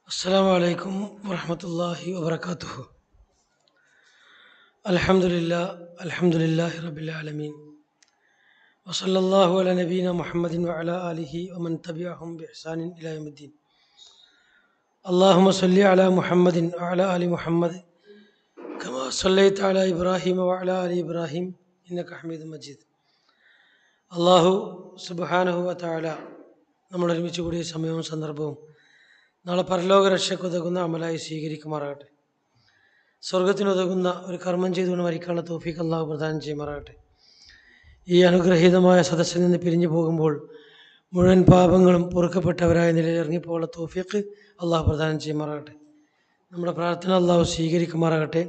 السلام عليكم ورحمة الله وبركاته. الحمد لله رب العالمين وصلى الله على نبينا محمد وعلى آله ومن تبعهم بإحسان إلى يوم الدين. اللهم صل على محمد وعلى آل محمد كما صليت على إبراهيم وعلى آل إبراهيم إنك حميد مجيد. അള്ളാഹു സുബ്ഹാനഹു വ തആല നമ്മൾ ഒരുമിച്ച് കൂടിയ സമയവും സന്ദർഭവും നാളെ പരലോക രക്ഷയ്ക്കുതകുന്ന അമലായി സ്വീകരിക്കുമാറാകട്ടെ. സ്വർഗത്തിനുതകുന്ന ഒരു കർമ്മം ചെയ്തുകൊണ്ട് മരിക്കാനുള്ള തൗഫീഖ് അള്ളാഹു പ്രദാനം ചെയ്യുമാറാകട്ടെ. ഈ അനുഗ്രഹീതമായ സദസ്സിൽ നിന്ന് പിരിഞ്ഞു പോകുമ്പോൾ മുഴുവൻ പാപങ്ങളും പൊറുക്കപ്പെട്ടവരായ നിലയിൽ ഇറങ്ങിപ്പോകുന്ന തൗഫീഖ് അള്ളാഹു പ്രദാനം ചെയ്യുമാറാകട്ടെ. നമ്മുടെ പ്രാർത്ഥന അള്ളാഹു സ്വീകരിക്കുമാറാകട്ടെ.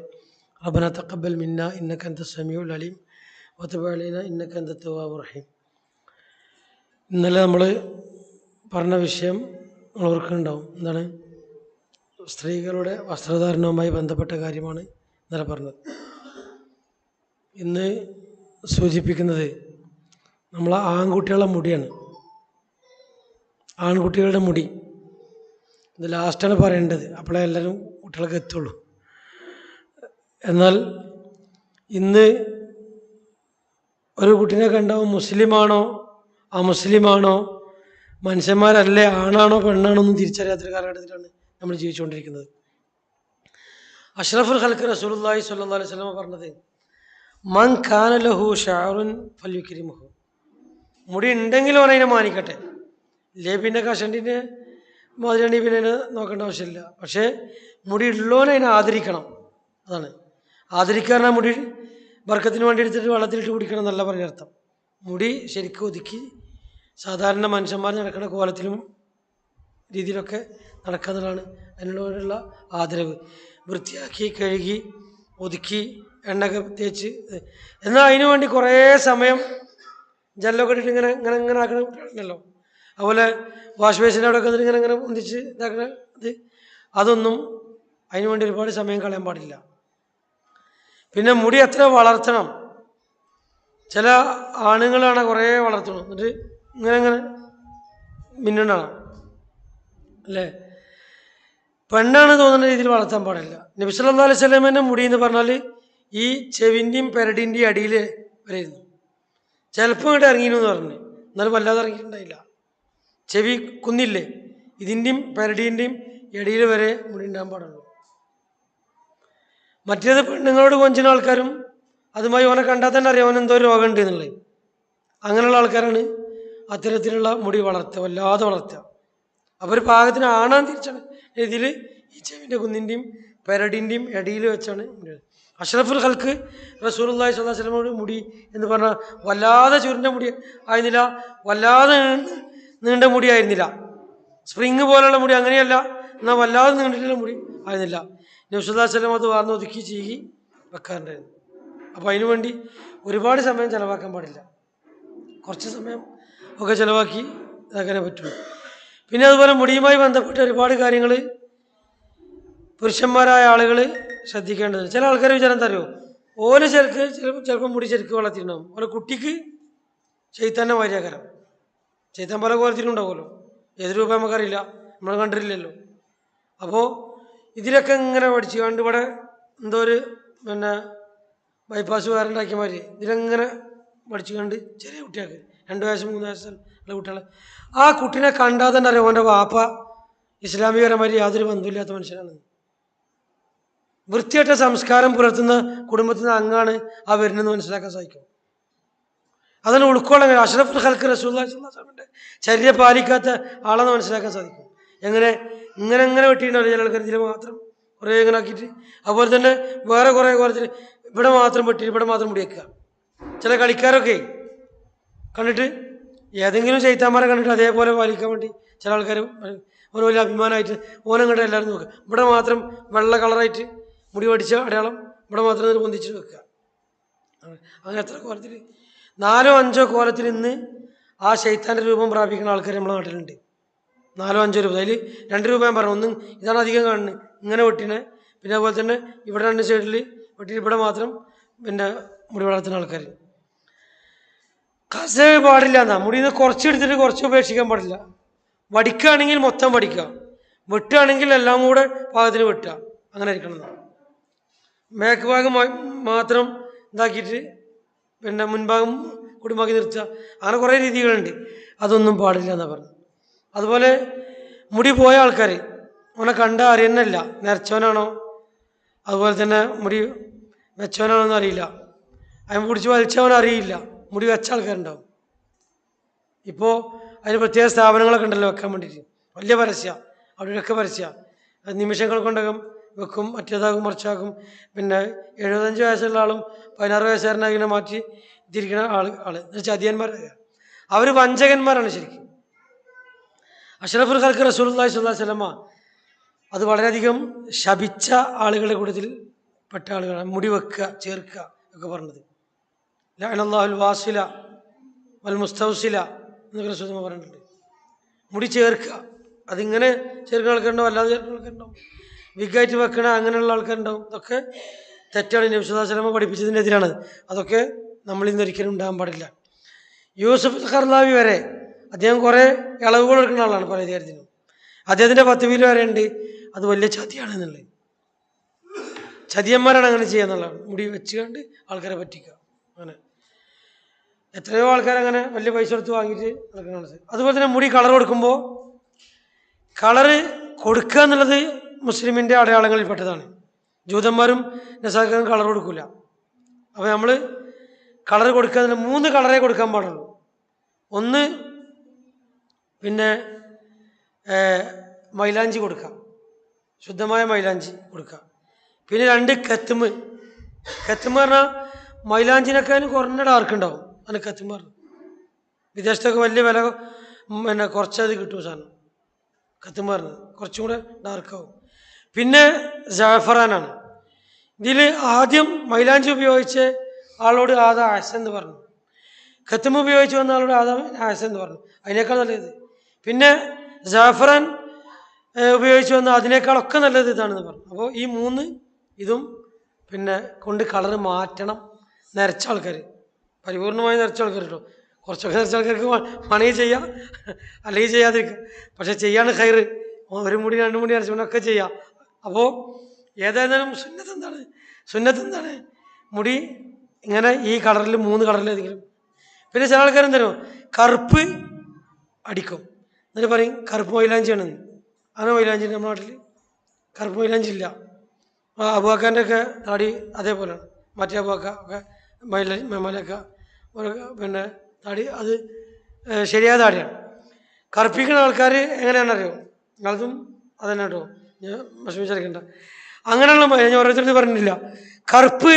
റബ്ബനാ തഖബ്ബൽ മിന്നാ ഇന്നക അൻത സമീഉൽ അലീം വതുബ് അലൈനാ ഇന്നക അൻത തവ്വാബുർ റഹീം. ഇന്നലെ നമ്മൾ പറഞ്ഞ വിഷയം നിങ്ങൾ ഓർക്കുന്നുണ്ടാവും. എന്താണ്? സ്ത്രീകളുടെ വസ്ത്രധാരണവുമായി ബന്ധപ്പെട്ട കാര്യമാണ് ഇന്നലെ പറഞ്ഞത്. ഇന്ന് സൂചിപ്പിക്കുന്നത് നമ്മളെ ആൺകുട്ടികളുടെ മുടിയാണ്. ആൺകുട്ടികളുടെ മുടി ഇത് ലാസ്റ്റാണ് പറയേണ്ടത്, അപ്പോഴേ എല്ലാവരും കുട്ടികളൊക്കെ എത്തുള്ളൂ. എന്നാൽ ഇന്ന് ഒരു കുട്ടീനെ കണ്ടാവും മുസ്ലിമാണോ അമുസ്ലിമാണോ മനുഷ്യന്മാരല്ലേ ആണാണോ പെണ്ണാണോ ഒന്നും തിരിച്ചറിയാത്തൊരു കാലഘട്ടത്തിലാണ് നമ്മൾ ജീവിച്ചുകൊണ്ടിരിക്കുന്നത്. അഷ്റഫുൽ ഖൽഖ് റസൂലുള്ളാഹി സ്വല്ലല്ലാഹു അലൈഹി വസല്ലം പറഞ്ഞത്, മൻ കാന ലഹു ശഅറുൻ ഫൽയുക്രിമുഹു. മുടി ഉണ്ടെങ്കിൽ അവനെ മാനിക്കട്ടെ, ഇല്ലേ പിന്നെ കഷണ്ടിൻ്റെ മാതിരി പിന്നെ നോക്കേണ്ട ആവശ്യമില്ല. പക്ഷേ മുടി ഉള്ളവനെ അതിനെ ആദരിക്കണം. അതാണ് ആദരിക്കാരനാ. മുടി ബർക്കത്തിന് വേണ്ടി എടുത്തിട്ട് വെള്ളത്തിലിട്ട് കുടിക്കണം എന്നല്ല പറഞ്ഞ അർത്ഥം. മുടി ശരിക്കും ഒതുക്കി സാധാരണ മനുഷ്യന്മാർ നടക്കുന്ന കോലത്തിലും രീതിയിലൊക്കെ നടക്കുന്നതാണ് അതിനുള്ളവരുള്ള ആദരവ്. വൃത്തിയാക്കി കഴുകി ഒതുക്കി എണ്ണയൊക്കെ തേച്ച്, എന്നാൽ അതിനു വേണ്ടി കുറേ സമയം ജെല്ലൊക്കെ ഇട്ടിട്ട് ഇങ്ങനെ ഇങ്ങനെ ഇങ്ങനെ ആക്കണ കുട്ടികളുണ്ടല്ലോ. അതുപോലെ വാഷ് ബേസിൻ്റെ അവിടെ ഒക്കെ ഇങ്ങനെ ഇങ്ങനെ ഒന്നിച്ച് ഇതാക്കണ ഇത്, അതൊന്നും അതിനു വേണ്ടി ഒരുപാട് സമയം കളയാൻ പാടില്ല. പിന്നെ മുടി എത്ര വളർത്തണം? ചില ആണുങ്ങളാണ് കുറേ വളർത്തണം, എന്നിട്ട് ഇങ്ങനെ ഇങ്ങനെ മിന്നണ്ടാണ് അല്ലേ. പെണ്ണാണ് തോന്നുന്ന രീതിയിൽ വളർത്താൻ പാടില്ല. നബി സല്ലല്ലാഹു അലൈഹി വസല്ലമയുടെ മുടി എന്ന് പറഞ്ഞാൽ ഈ ചെവിൻ്റെയും പെരടിൻ്റെയും അടിയിൽ വരെയിരുന്നു. ചിലപ്പോൾ ഇങ്ങോട്ട് ഇറങ്ങിയിരുന്നു എന്ന് പറഞ്ഞു, എന്നാലും വല്ലാതെ ഇറങ്ങിയിട്ടുണ്ടായില്ല. ചെവി കുന്നില്ലേ, ഇതിൻ്റെയും പെരടീൻ്റെയും ഇടയിൽ വരെ മുടി ഉണ്ടാകാൻ പാടുള്ളൂ. മറ്റേത് പെണ്ണുങ്ങളോട് കൊഞ്ചുന്ന ആൾക്കാരും അതുമായി ഓനെ കണ്ടാൽ തന്നെ അറിയാം അവൻ എന്തോ രോഗം ഉണ്ട് എന്നുള്ളത്. അങ്ങനെയുള്ള ആൾക്കാരാണ് അത്തരത്തിലുള്ള മുടി വളർത്തുക, വല്ലാതെ വളർത്തുക. അപ്പോൾ ഒരു പാകത്തിന് ആണാൻ തിരിച്ചാണ് രീതിയിൽ ഈ ചെവിൻ്റെ കുന്നിൻ്റെയും പെരടിൻ്റെയും ഇടയിൽ വെച്ചാണ് മുടി. അഷ്റഫുൽ ഖൽഖ് റസൂലുള്ളാഹി സ്വല്ലല്ലാഹു അലൈഹി വസല്ലം മുടി എന്ന് പറഞ്ഞാൽ വല്ലാതെ ചുരുണ്ട മുടി ആയിരുന്നില്ല, വല്ലാതെ നീണ്ട മുടി ആയിരുന്നില്ല. സ്പ്രിങ് പോലുള്ള മുടി അങ്ങനെയല്ല, എന്നാൽ വല്ലാതെ നീണ്ടിട്ടുള്ള മുടി ആയിരുന്നില്ല. നബി സല്ലല്ലാഹു അലൈഹി വസല്ലം അത് വാർന്ന് ഒതുക്കി ചീകി വെക്കാറുണ്ടായിരുന്നു. അപ്പോൾ അതിനു വേണ്ടി ഒരുപാട് സമയം ചിലവാക്കാൻ പാടില്ല, കുറച്ച് സമയം ഒക്കെ ചിലവാക്കി ഇതാക്കാനേ പറ്റുള്ളൂ. പിന്നെ അതുപോലെ മുടിയുമായി ബന്ധപ്പെട്ട ഒരുപാട് കാര്യങ്ങൾ പുരുഷന്മാരായ ആളുകൾ ശ്രദ്ധിക്കേണ്ടതുണ്ട്. ചില ആൾക്കാർ വിചാരം തരുമോ, ഓല് ചിലപ്പോൾ മുടി ചെരുക്ക് വളർത്തിയിട്ടുണ്ടാകും, ഓരോ കുട്ടിക്ക് ചെയ്ത്താൻ്റെ മാര്യാകരം. ചെയ്ത്താൻ പല കോലത്തിലും ഉണ്ടാവുമല്ലോ, ഏത് രൂപ നമുക്കറിയില്ല, നമ്മൾ കണ്ടിട്ടില്ലല്ലോ. അപ്പോൾ ഇതിലൊക്കെ ഇങ്ങനെ പഠിച്ചു കണ്ട് ഇവിടെ എന്തോ ഒരു പിന്നെ ബൈപ്പാസ് വേറെ ഉണ്ടാക്കിയ മാതിരി ഇതിലെങ്ങനെ പഠിച്ചു കണ്ട് ചെറിയ കുട്ടികൾക്ക് 2 വയസ്സ് 3 വയസ്സുള്ള കുട്ടികളെ ആ കുട്ടീനെ കണ്ടാൽ തന്നെ അറിയാം അവൻ്റെ വാപ്പ ഇസ്ലാമികപരമായി യാതൊരു ബന്ധമില്ലാത്ത മനുഷ്യനാണ്. വൃത്തിയായിട്ട സംസ്കാരം പുലർത്തുന്ന കുടുംബത്തിൽ നിന്ന് അങ്ങാണ് ആ വരുന്നതെന്ന് മനസ്സിലാക്കാൻ സാധിക്കും. അതിന് ഉൾക്കൊള്ളാൻ അഷ്റഫുൽ ഖൽഖ് റസൂലുള്ളാഹി സ്വല്ലല്ലാഹു അലൈഹി വസല്ലം ചര്യ പാലിക്കാത്ത ആളെന്ന് മനസ്സിലാക്കാൻ സാധിക്കും. എങ്ങനെ ഇങ്ങനെ വെട്ടിയിട്ടുണ്ടാവില്ല ചില ആൾക്കാർ, ഇതിൽ മാത്രം കുറേ ഇങ്ങനെ ആക്കിയിട്ട്. അതുപോലെ തന്നെ വേറെ കുറേ കോലത്തിൽ ഇവിടെ മാത്രം വെട്ടിയിട്ട് ഇവിടെ മാത്രം മുടി വെക്കുക. ചില കളിക്കാരൊക്കെ കണ്ടിട്ട് ഏതെങ്കിലും ചൈത്താന്മാരെ കണ്ടിട്ട് അതേപോലെ പാലിക്കാൻ വേണ്ടി ചില ആൾക്കാർ ഓരോ വലിയ അഭിമാനമായിട്ട് ഓനം കണ്ട് എല്ലാവരും നോക്കുക. ഇവിടെ മാത്രം വെള്ള കളറായിട്ട് മുടി പഠിച്ച അടയാളം ഇവിടെ മാത്രം പൊന്തിച്ചിട്ട് വെക്കുക. അങ്ങനെ എത്ര കോലത്തിൽ 4 or 5 കോലത്തിൽ ഇന്ന് ആ ശൈത്താൻ്റെ രൂപം പ്രാപിക്കുന്ന ആൾക്കാർ നമ്മുടെ നാട്ടിലുണ്ട്. 4 or 5 രൂപ, അതിൽ 2 രൂപ ഞാൻ പറഞ്ഞു. ഒന്നും ഇതാണ് അധികം കാണുന്നത്, ഇങ്ങനെ വെട്ടിനെ. പിന്നെ അതുപോലെ തന്നെ ഇവിടെ 2 സൈഡിൽ വെട്ടിയിട്ട് ഇവിടെ മാത്രം പിന്നെ മുടി വളർത്തുന്ന ആൾക്കാർ. കസ പാടില്ല എന്നാ, മുടിയിൽ നിന്ന് കുറച്ച് എടുത്തിട്ട് കുറച്ച് ഉപേക്ഷിക്കാൻ പാടില്ല. വടിക്കുകയാണെങ്കിൽ മൊത്തം വടിക്കുക, വെട്ടുകയാണെങ്കിൽ എല്ലാം കൂടെ പാകത്തിന് വെട്ടുക, അങ്ങനെ ഇരിക്കണം. ബാക്ക് ഭാഗം മാത്രം ഇതാക്കിയിട്ട് പിന്നെ മുൻഭാഗം കുടുംബാക്കി നിർത്തുക, അങ്ങനെ കുറേ രീതികളുണ്ട്. അതൊന്നും പാടില്ല എന്നാണ് പറഞ്ഞു. അതുപോലെ മുടി പോയ ആൾക്കാർ അവനെ കണ്ടാൽ അറിയുന്നില്ല നിറച്ചവനാണോ അതുപോലെ തന്നെ മുടി വെച്ചവനാണോ എന്ന് അറിയില്ല. അവൻ പിടിച്ച് വലിച്ചവൻ അറിയില്ല. മുടി വെച്ച ആൾക്കാരുണ്ടാവും. ഇപ്പോൾ അതിന് പ്രത്യേക സ്ഥാപനങ്ങളൊക്കെ ഉണ്ടല്ലോ വെക്കാൻ വേണ്ടിയിട്ട്, വലിയ പരസ്യ, അവിടെയൊക്കെ പരസ്യ, നിമിഷങ്ങൾ കൊണ്ടകം വെക്കും, മറ്റേതാകും മറിച്ചാക്കും. പിന്നെ 75 വയസ്സുള്ള ആളും 16 വയസ്സുകാരനാകിനെ മാറ്റി തിരിക്കുന്ന ആള് ചതിയന്മാരാണ്. അവർ വഞ്ചകന്മാരാണ് ശരിക്കും. അഷ്റഫുൽ ഖൽഖ് റസൂലുള്ളാഹി സ്വല്ലല്ലാഹു അലൈഹി വസല്ലമ അത് വളരെയധികം ശപിച്ച ആളുകളുടെ കൂട്ടത്തിൽ പെട്ട ആളുകളാണ്. മുടി വെക്കുക, ചേർക്കുക ഒക്കെ പറഞ്ഞത്. ലഅനല്ലാഹുൽ വാസില വൽ മുസ്തൗസില എന്നൊക്കെ റസൂലുള്ളാഹി പറഞ്ഞിട്ടുണ്ട്. മുടി ചേർക്കുക, അതിങ്ങനെ ചേർക്കുന്ന ആൾക്കാരുണ്ടാവും, അല്ലാതെ ചേർക്കുന്ന ആൾക്കാരുണ്ടാവും, വിഗായിട്ട് വെക്കണ അങ്ങനെയുള്ള ആൾക്കാരുണ്ടാവും. ഇതൊക്കെ തെറ്റാണ്. നബി സല്ലല്ലാഹു അലൈഹി വസല്ലമ പഠിപ്പിച്ചതിനെതിരാണ്. അതൊക്കെ നമ്മളിൽ നിന്ന് ഒരിക്കലും ഉണ്ടാകാൻ പാടില്ല. യൂസുഫ് ഖർലാവി വരെ അദ്ദേഹം കുറേ ഇളവുകൾ എടുക്കുന്ന ആളാണ് പല കാര്യത്തിനും. അദ്ദേഹത്തിൻ്റെ പത്തുവിൽ വരെ ഉണ്ട് അത് വലിയ ചതിയാണ് എന്നുള്ളത്. ചതിയന്മാരാണ് അങ്ങനെ ചെയ്യുക എന്നുള്ളതാണ്. മുടി വെച്ചുകൊണ്ട് ആൾക്കാരെ പറ്റിക്കുക. അങ്ങനെ എത്രയോ ആൾക്കാരങ്ങനെ വലിയ പൈസ കൊടുത്ത് വാങ്ങിയിട്ട് നടക്കുന്നതാണ്. അതുപോലെ തന്നെ മുടി കളർ കൊടുക്കുമ്പോൾ കളറ് കൊടുക്കുക എന്നുള്ളത് മുസ്ലിമിൻ്റെ അടയാളങ്ങളിൽപ്പെട്ടതാണ്. ജൂതന്മാരും നസാക്കാരും കളർ കൊടുക്കില്ല. അപ്പോൾ നമ്മൾ കളർ കൊടുക്കുക എന്നുള്ള 3 കളറേ കൊടുക്കാൻ പാടുള്ളൂ. ഒന്ന് പിന്നെ മൈലാഞ്ചി കൊടുക്കുക, ശുദ്ധമായ മൈലാഞ്ചി കൊടുക്കുക. പിന്നെ 2 കത്തുമ്പ്. കത്തുമ്പ് പറഞ്ഞാൽ മൈലാഞ്ചിനൊക്കെ കുറഞ്ഞ ഡാർക്ക് ഉണ്ടാവും. അതിന് കത്തുമ്പ് പറഞ്ഞു. വിദേശത്തൊക്കെ വലിയ വില പിന്നെ കുറച്ചത് കിട്ടും സാധനം. കത്തുമ്പ് പറഞ്ഞത് കുറച്ചും കൂടെ ഡാർക്കാവും. പിന്നെ ജാഫറാനാണ്. ഇതിൽ ആദ്യം മൈലാഞ്ചി ഉപയോഗിച്ച് ആളോട് ആദാ ആസ് എന്ന് പറഞ്ഞു. കത്തുമ്പ് ഉപയോഗിച്ച് വന്ന ആളോട് ആദാ ആസ് എന്ന് പറഞ്ഞു. അതിനേക്കാൾ നല്ലത്. പിന്നെ ജാഫറാൻ ഉപയോഗിച്ച് വന്ന അതിനേക്കാളൊക്കെ നല്ലത് ഇതാണെന്ന് പറഞ്ഞു. അപ്പോൾ ഈ 3 ഇതും പിന്നെ കൊണ്ട് കളർ മാറ്റണം. നരച്ച ആൾക്കാർ, പരിപൂർണമായി നരച്ച ആൾക്കാർ കേട്ടോ. കുറച്ചൊക്കെ നരച്ച ആൾക്കാർക്ക് വേണമെങ്കിൽ ചെയ്യാം, അല്ലെങ്കിൽ ചെയ്യാതിരിക്കുക. പക്ഷെ ചെയ്യാണ് ഖൈറ്. 1 മുടി 2 മുടി നരച്ചവനൊക്കെ ചെയ്യാം. അപ്പോൾ ഏതായിരുന്നാലും സുന്നത്ത് എന്താണ്? മുടി ഇങ്ങനെ ഈ കളറിൽ 3 കളറിലേതെങ്കിലും. പിന്നെ ചില ആൾക്കാരെന്തോ കറുപ്പ് അടിക്കും, എന്നിട്ട് പറയും കറുപ്പ് മൈലാഞ്ചിയാണ്. അങ്ങനെ മൈലാഞ്ചി നമ്മുടെ നാട്ടിൽ കറുപ്പ് മൈലാഞ്ചി ഇല്ല. അബൂബക്കറിൻ്റെ ഒക്കെ താടി അതേപോലെയാണ്. മറ്റേ അബൂബക്ക ഒക്കെ മലക്ക പിന്നെ താടി അത് ശരിയായ താടിയാണ്. കറുപ്പിക്കുന്ന ആൾക്കാർ എങ്ങനെയാണെന്നറിയോ? അതും അതന്നെ കേട്ടോ, ഞാൻ വിഷമിച്ചറിയണ്ട. അങ്ങനെയുള്ള ഞാൻ ഓരോരുത്തരും പറഞ്ഞിട്ടില്ല. കറുപ്പ്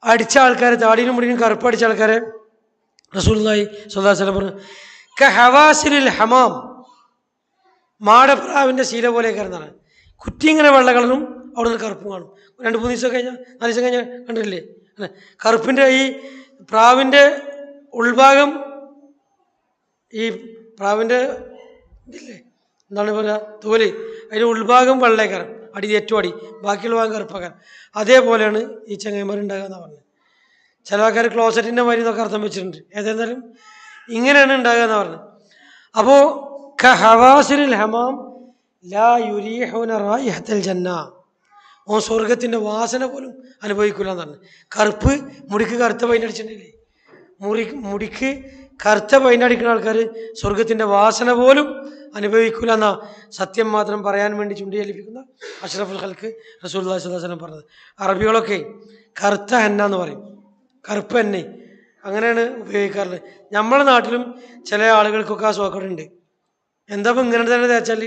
അടിച്ച ആൾക്കാരെ, താടിയിലും മുടിയിലും കറുപ്പ് അടിച്ച ആൾക്കാരെ റസൂലുള്ളാഹി സ്വല്ലല്ലാഹു അലൈഹി വസല്ലം പറഞ്ഞു കഹവാസിലിൽ ഹമാം, മാടപ്രാവിൻ്റെ ശീല പോലെയൊക്കെ എന്നാണ്. കുറ്റി ഇങ്ങനെ വെള്ള കളറും അവിടെ നിന്ന് കറുപ്പും കാണും. 2-3 ദിവസം കഴിഞ്ഞാൽ 4 ദിവസം കഴിഞ്ഞാൽ കണ്ടിട്ടില്ലേ? കറുപ്പിൻ്റെ ഈ പ്രാവിൻ്റെ ഉൾഭാഗം, ഈ പ്രാവിൻ്റെ ഇതില്ലേ എന്താണ് പറയുക, തോല്, അതിൻ്റെ ഉൾഭാഗം വെള്ളേക്കാരം, അടി ഏറ്റവും അടി, ബാക്കിയുള്ള ഭാഗം കറുപ്പാക്കാൻ. അതേപോലെയാണ് ഈ ചങ്ങായിമാരുണ്ടാകുക എന്നാണ് പറഞ്ഞത്. ചില ആൾക്കാർ ക്ലോസറ്റിൻ്റെ മാതിരി എന്നൊക്കെ അർത്ഥം വെച്ചിട്ടുണ്ട്. ഏതായിരുന്നാലും ഇങ്ങനെയാണ് ഉണ്ടാകുക എന്നാണ് പറഞ്ഞത്. അപ്പോൾ കഹവാസിലിൽ ഹമാം ലാ യുരീഹുന റായിഹത്തൽ ജന്ന, ഓ സ്വർഗത്തിൻ്റെ വാസന പോലും അനുഭവിക്കില്ല എന്നാണ്. കറുപ്പ് മുടിക്ക് കറുത്ത പെയിൻ്റ് അടിച്ചിട്ടില്ലേ? മുടിക്ക് കറുത്ത പെയിൻ്റ് അടിക്കുന്ന ആൾക്കാർ സ്വർഗത്തിൻ്റെ വാസന പോലും അനുഭവിക്കില്ല എന്നാ സത്യം മാത്രം പറയാൻ വേണ്ടി ചുണ്ടിയേൽപ്പിക്കുന്ന അഷ്റഫുൽ ഖൽഖ് റസൂലുള്ളാഹി സ്വല്ലല്ലാഹു അലൈഹി വസല്ലം പറഞ്ഞത്. അറബികളൊക്കെ കറുത്ത ഹെന്ന എന്ന് പറയും, കറുപ്പ് എണ്ണ അങ്ങനെയാണ് ഉപയോഗിക്കാറുള്ളത്. നമ്മുടെ നാട്ടിലും ചില ആളുകൾക്കൊക്കെ ആ സോക്കടുണ്ട്. എന്താ ഇപ്പം ഇങ്ങനെ തന്നെ തേച്ചാൽ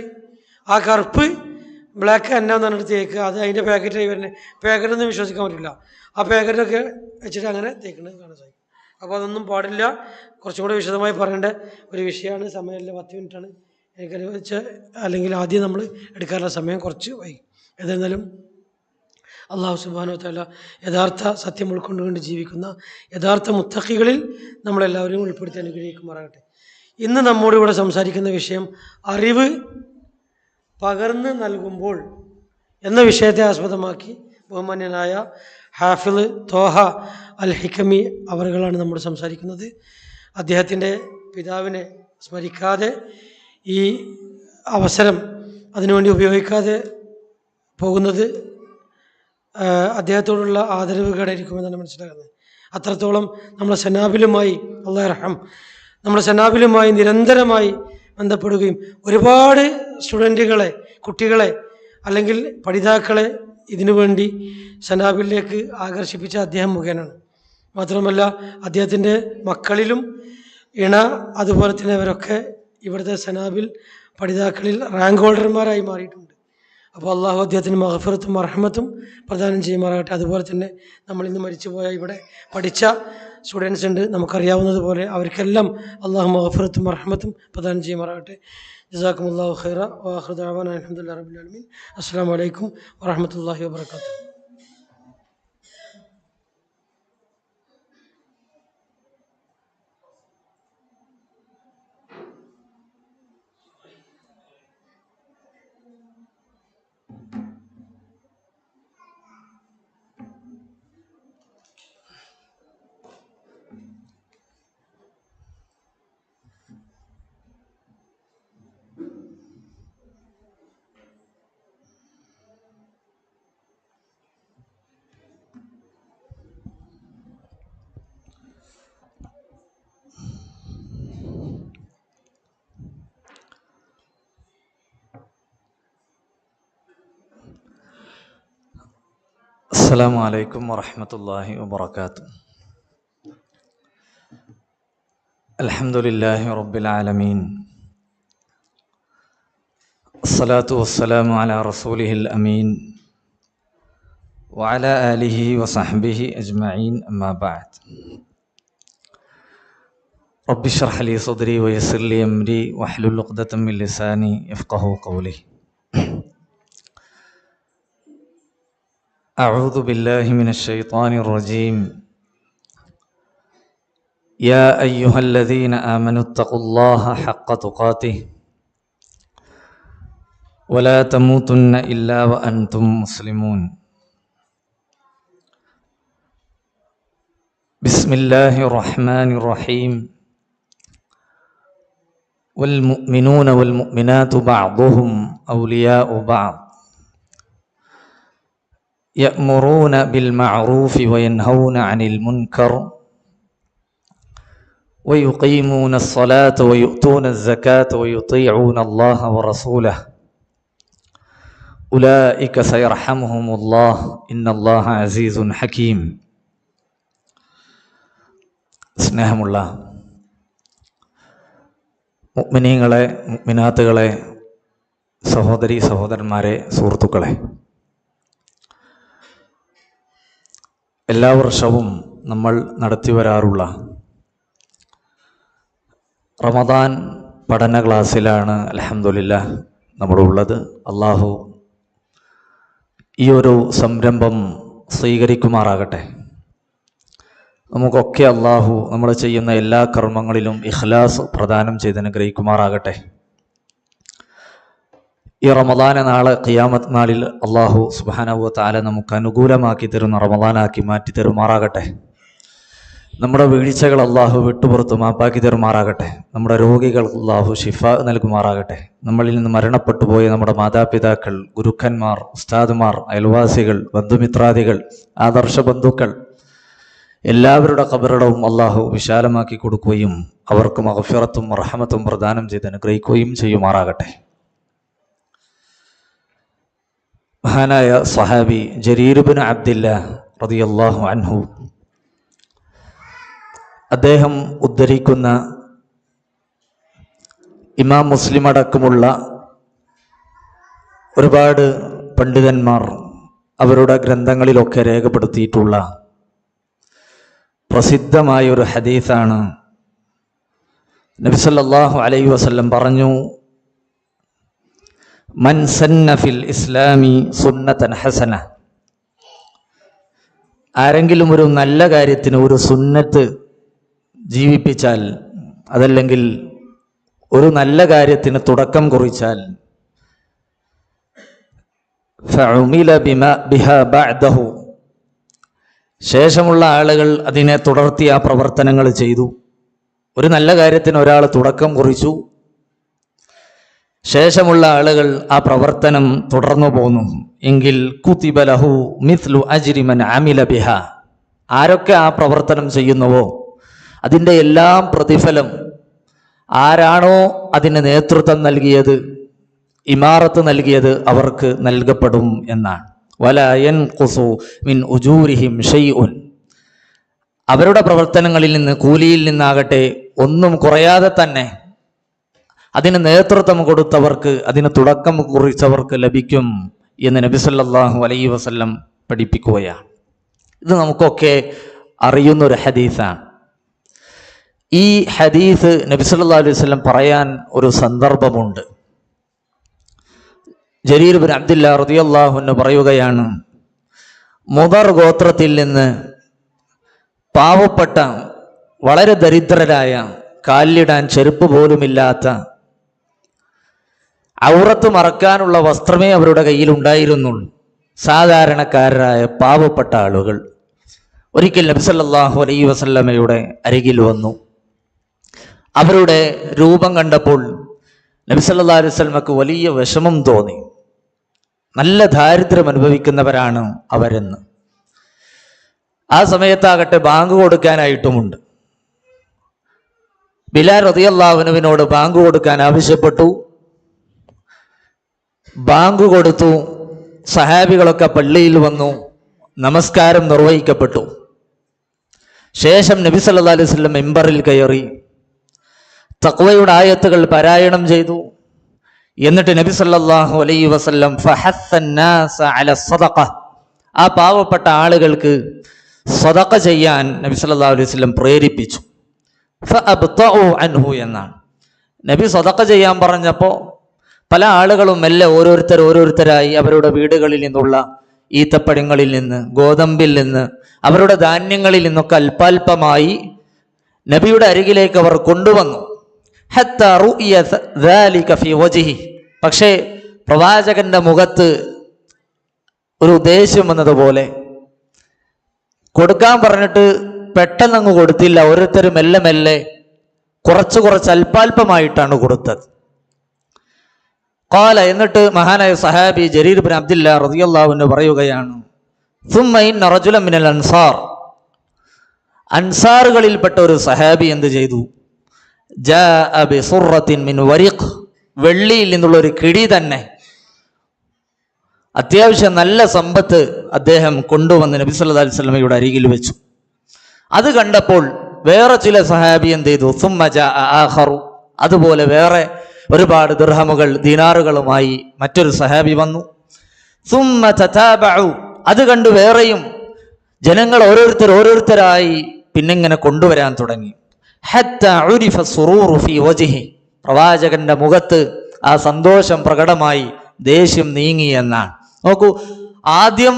ആ കറുപ്പ് ബ്ലാക്ക് എണ്ണ എന്ന് പറഞ്ഞിട്ട് തേക്കുക. അത് അതിൻ്റെ പാക്കറ്റായി വരുന്നത്. പാക്കറ്റൊന്നും വിശ്വസിക്കാൻ പറ്റില്ല. ആ പാക്കറ്റൊക്കെ വെച്ചിട്ട് അങ്ങനെ തേക്കുന്നത് കാണാൻ സാധിക്കും. അപ്പോൾ അതൊന്നും പാടില്ല. കുറച്ചും കൂടെ വിശദമായി പറയേണ്ട ഒരു വിഷയമാണ്. സമയമില്ല, 10 മിനിറ്റാണ് എനിക്കനുവദിച്ച, അല്ലെങ്കിൽ ആദ്യം നമ്മൾ എടുക്കാറുള്ള സമയം കുറച്ച് വൈകി. ഏതായിരുന്നാലും അള്ളാഹു സുബ്ഹാനഹു വ തആല യഥാർത്ഥ സത്യം ഉൾക്കൊണ്ടുകൊണ്ട് ജീവിക്കുന്ന യഥാർത്ഥ മുത്തഖികളിൽ നമ്മളെല്ലാവരും ഉൾപ്പെടുത്തി അനുഗ്രഹിക്കുമാറാകട്ടെ. ഇന്ന് നമ്മോട് ഇവിടെ സംസാരിക്കുന്ന വിഷയം അറിവ് പകർന്ന് നൽകുമ്പോൾ എന്ന വിഷയത്തെ ആസ്പദമാക്കി ബഹുമാന്യനായ ഹാഫിള് ത്വാഹ അൽ ഹിക്കമി അവറുകളാണ് നമ്മോട് സംസാരിക്കുന്നത്. അദ്ദേഹത്തിൻ്റെ പിതാവിനെ സ്മരിക്കാതെ ഈ അവസരം അതിനുവേണ്ടി ഉപയോഗിക്കാതെ പോകുന്നത് അദ്ദേഹത്തോടുള്ള ആദരവ് കേടായിരിക്കുമെന്നാണ് മനസ്സിലാകുന്നത്. അത്രത്തോളം നമ്മളെ സനാബിലുമായി അല്ലാഹു റഹം നമ്മളെ സനാബിലുമായി നിരന്തരമായി ബന്ധപ്പെടുകയും ഒരുപാട് സ്റ്റുഡൻറ്റുകളെ, കുട്ടികളെ അല്ലെങ്കിൽ പഠിതാക്കളെ ഇതിനു വേണ്ടി സനാബിലേക്ക് ആകർഷിപ്പിച്ച അദ്ദേഹം മുഖേനയാണ്. മാത്രമല്ല അദ്ദേഹത്തിൻ്റെ മക്കളിലും ഇണ അതുപോലെ തന്നെ അവരൊക്കെ ഇവിടുത്തെ സനാബിൽ പഠിതാക്കളിൽ റാങ്ക് ഹോൾഡർമാരായി മാറിയിട്ടുണ്ട്. അപ്പോൾ അള്ളാഹു അദ്ദേഹത്തിന് മഗ്ഫിറത്തും റഹ്മത്തും പ്രദാനം ചെയ്യുമാറാകട്ടെ. അതുപോലെ തന്നെ നമ്മളിന്ന് മരിച്ചുപോയ ഇവിടെ പഠിച്ച സ്റ്റുഡൻസ് ഉണ്ട്, നമുക്കറിയാവുന്നതുപോലെ അവർക്കെല്ലാം അള്ളാഹു മഗ്ഫിറത്തും റഹ്മത്തും പ്രദാനം ചെയ്യുമാറാകട്ടെ. ജസാക്കുമുല്ലാഹു ഖൈറ വആഖിറു ദഅവാനാ അൽഹംദുലില്ലാഹി റബ്ബിൽ ആലമീൻ. അസ്സലാമു അലൈക്കും വറഹ്മത്തുള്ളാഹി വബറകാതുഹു. السلام عليكم ورحمة الله وبركاته. الحمد لله رب العالمين، الصلاة والسلام على رسوله الأمين وعلى آله وصحبه أجمعين، أما بعد. رب اشرح لي صدري ويسر لي أمري واحلل عقدة من لساني يفقهوا قولي. أعوذ بالله من الشيطان الرجيم. يا أيها الذين آمنوا اتقوا الله حق تقاته ولا تموتن إلا وأنتم مسلمون. بسم الله الرحمن الرحيم. والمؤمنون والمؤمنات بعضهم أولياء بعض يأمرون بالمعروف وينهون عن المنكر ويقيمون الصلاة ويؤتون الزكاة ويطيعون الله ورسوله أولئك سيرحمهم الله إن الله عزيز حكيم. സ്നേഹമുള്ള മുഅ്മിനീങ്ങളെ, മുഅ്മിനാത്തുകളെ, സഹോദരീ സഹോദരന്മാരെ, സുഹൃത്തുക്കളെ, എല്ലാ വർഷവും നമ്മൾ നടത്തി വരാറുള്ള റമദാൻ പഠന ക്ലാസ്സിലാണ് അൽഹംദുലില്ലാഹ് നമ്മളുള്ളത്. അള്ളാഹു ഈ ഒരു സംരംഭം സ്വീകരിക്കുമാറാകട്ടെ. നമുക്കൊക്കെ അള്ളാഹു നമ്മൾ ചെയ്യുന്ന എല്ലാ കർമ്മങ്ങളിലും ഇഖ്ലാസ് പ്രദാനം ചെയ്ത് അനുഗ്രഹിക്കുമാറാകട്ടെ. ഈ റമദാനെ നാളെ ഖിയാമത്ത് നാളിൽ അള്ളാഹു സുബ്ഹാനഹു വ തആല നമുക്ക് അനുകൂലമാക്കി തരുന്ന റമദാനാക്കി മാറ്റി തരുമാറാകട്ടെ. നമ്മുടെ വീഴ്ചകൾ അള്ളാഹു വിട്ടുപുറത്ത് മാപ്പാക്കി തരുമാറാകട്ടെ. നമ്മുടെ രോഗികൾ അള്ളാഹു ഷിഫ നൽകുമാറാകട്ടെ. നമ്മളിൽ നിന്ന് മരണപ്പെട്ടു പോയ നമ്മുടെ മാതാപിതാക്കൾ, ഗുരുക്കന്മാർ, ഉസ്താദുമാർ, അയൽവാസികൾ, ബന്ധുമിത്രാദികൾ, ആദർശ ബന്ധുക്കൾ എല്ലാവരുടെ ഖബറിടവും അള്ളാഹു വിശാലമാക്കി കൊടുക്കുകയും അവർക്ക് മഗ്ഫിറത്തും റഹ്മത്തും പ്രദാനം ചെയ്ത് അനുഗ്രഹിക്കുകയും ചെയ്യുമാറാകട്ടെ. മഹാനായ സഹാബി ജരീർ ഇബ്നു അബ്ദില്ലാഹ് റളിയല്ലാഹു അൻഹു അദ്ദേഹം ഉദ്ധരിക്കുന്ന ഇമാം മുസ്ലിം അടക്കമുള്ള ഒരുപാട് പണ്ഡിതന്മാർ അവരുടെ ഗ്രന്ഥങ്ങളിലൊക്കെ രേഖപ്പെടുത്തിയിട്ടുള്ള പ്രസിദ്ധമായ ഒരു ഹദീസാണ്. നബി സല്ലല്ലാഹു അലൈഹി വസല്ലം പറഞ്ഞു, മൻ സന്ന ഫിൽ ഇസ്ലാമി സുന്നതൻ ഹസന. ആരെങ്കിലും ഒരു നല്ല കാര്യത്തിന് ഒരു സുന്നത്ത് ജീവിപ്പിച്ചാൽ, അതല്ലെങ്കിൽ ഒരു നല്ല കാര്യത്തിന് തുടക്കം കുറിച്ചാൽ, ഫഉമില ബിഹാ ബഅദഹു, ശേഷമുള്ള ആളുകൾ അതിനെ തുടർത്തി ആ പ്രവർത്തനങ്ങൾ ചെയ്തു. ഒരു നല്ല കാര്യത്തിന് ഒരാൾ തുടക്കം കുറിച്ചു, ശേഷമുള്ള ആളുകൾ ആ പ്രവർത്തനം തുടർന്നു പോന്നു എങ്കിൽ കുതിബ ലഹു മിത്ലു അജ്രി മൻ അമില ബിഹ. ആരൊക്കെ ആ പ്രവർത്തനം ചെയ്യുന്നുവോ അതിൻ്റെ എല്ലാം പ്രതിഫലം ആരാണോ അതിന് നേതൃത്വം നൽകിയത്, ഇമാറത്ത് നൽകിയത്, അവർക്ക് നൽകപ്പെടും എന്നാണ്. വലാ യൻഖുസു മിൻ ഉജൂരിഹിം ഷൈഉൻ. അവരുടെ പ്രവർത്തനങ്ങളിൽ നിന്ന്, കൂലിയിൽ നിന്നാകട്ടെ ഒന്നും കുറയാതെ തന്നെ അതിന് നേതൃത്വം കൊടുത്തവർക്ക്, അതിന് തുടക്കം കുറിച്ചവർക്ക് ലഭിക്കും എന്ന് നബി സല്ലല്ലാഹു അലൈഹി വസല്ലം പഠിപ്പിക്കുകയാണ്. ഇത് നമുക്കൊക്കെ അറിയുന്നൊരു ഹദീസാണ്. ഈ ഹദീസ് നബി സല്ലല്ലാഹു അലൈഹി വസല്ലം പറയാൻ ഒരു സന്ദർഭമുണ്ട്. ജരീർ ബിൻ അബ്ദുല്ലാ റളിയല്ലാഹു അൻഹു പറയുകയാണ്, മുദർ ഗോത്രത്തിൽ നിന്ന് പാവപ്പെട്ട, വളരെ ദരിദ്രരായ, കാലിലിടാൻ ചെരുപ്പ് പോലുമില്ലാത്ത, ഔറത്ത് മറക്കാനുള്ള വസ്ത്രമേ അവരുടെ കയ്യിൽ ഉണ്ടായിരുന്നുള്ളൂ, സാധാരണക്കാരായ പാവപ്പെട്ട ആളുകൾ ഒരിക്കൽ നബി സല്ലല്ലാഹു അലൈഹി വസല്ലമയുടെ അരികിൽ വന്നു. അവരുടെ രൂപം കണ്ടപ്പോൾ നബി സല്ലല്ലാഹു അലൈഹി വസല്ലമക്ക് വലിയ വിഷമം തോന്നി. നല്ല ദാരിദ്ര്യം അനുഭവിക്കുന്നവരാണ് അവരെന്ന്. ആ സമയത്താകട്ടെ ബാങ്ക് കൊടുക്കാനായിട്ടുമുണ്ട്. ബിലാൽ റളിയല്ലാഹു അൻഹുവിനോട് ബാങ്ക് കൊടുക്കാൻ ആവശ്യപ്പെട്ടു. ബാങ്ക് കൊടുത്തു. സഹാബികളൊക്കെ പള്ളിയിൽ വന്നു. നമസ്കാരം നിർവഹിക്കപ്പെട്ടു. ശേഷം നബി സല്ലല്ലാഹു അലൈഹി വസല്ലം മിമ്പറിൽ കയറി തഖ്വയുടെ ആയത്തുകൾ പാരായണം ചെയ്തു. എന്നിട്ട് നബി സല്ലല്ലാഹു അലൈഹി വസല്ലം ഫഹസ്സന്നാസ അല സദഖ, ആ പാവപ്പെട്ട ആളുകൾക്ക് സദഖ ചെയ്യാൻ നബി സല്ലല്ലാഹു അലൈഹി വസല്ലം പ്രേരിപ്പിച്ചു. ഫഅബ്തഉ അൻഹു എന്നാണ്. നബി സദഖ ചെയ്യാൻ പറഞ്ഞപ്പോൾ പല ആളുകളും മെല്ലെ ഓരോരുത്തരായി അവരുടെ വീടുകളിൽ നിന്നുള്ള ഈത്തപ്പഴങ്ങളിൽ നിന്ന്, ഗോതമ്പിൽ നിന്ന്, അവരുടെ ധാന്യങ്ങളിൽ നിന്നൊക്കെ അല്പാൽപമായി നബിയുടെ അരികിലേക്ക് അവർ കൊണ്ടുവന്നു. ഹത്താ റുഇയ ദാലിക ഫീ വജ്ഹി. പക്ഷേ പ്രവാചകന്റെ മുഖത്ത് ഒരു ദേഷ്യം വന്നതുപോലെ, കൊടുക്കാൻ പറഞ്ഞിട്ട് പെട്ടെന്ന് അങ്ങ് കൊടുത്തില്ല. ഓരോരുത്തരും മെല്ലെ മെല്ലെ കുറച്ച് അല്പാൽപമായിട്ടാണ് കൊടുത്തത്. ഖാല, എന്നിട്ട് മഹാനായ സഹാബി ജരീർ ബിൻ അബ്ദുല്ലാ റളിയല്ലാഹു അൻഹു പറയുകയാണ്, സുമ്മ ഇന്ന റജുലൻ മിനൽ അൻസാർ, അൻസാറുകളിൽപ്പെട്ട ഒരു സഹാബി എന്ത് ചെയ്തു? ജാഅ ബിസുറത്തിൻ മിൻ വരിഖ്, വെള്ളിയിൽ നിന്നുള്ള ഒരു കിടി തന്നെ, അത്യാവശ്യം നല്ല സമ്പത്ത് അദ്ദേഹം കൊണ്ടുവന്ന് നബി സല്ലല്ലാഹു അലൈഹി വസല്ലമയുടെ അരികിൽ വെച്ചു. അത് കണ്ടപ്പോൾ വേറെ ചില സഹാബി എന്ത് ചെയ്തു? സുമ്മ ജാഅ ആഖറു, അതുപോലെ വേറെ ഒരുപാട് ദിർഹമുകൾ, ദീനാറുകളുമായി മറ്റൊരു സഹാബി വന്നു. സുമ്മ തതാബഉ, അത് കണ്ട് വേറെയും ജനങ്ങൾ ഓരോരുത്തരായി പിന്നിങ്ങനെ കൊണ്ടുവരാൻ തുടങ്ങി. ഹത്താ ഉരിഫ സുറൂറു ഫീ വജ്ഹി, പ്രവാചകന്റെ മുഖത്ത് ആ സന്തോഷം പ്രകടമായി, ദേഷ്യം നീങ്ങി എന്നാണ്. നോക്കൂ, ആദ്യം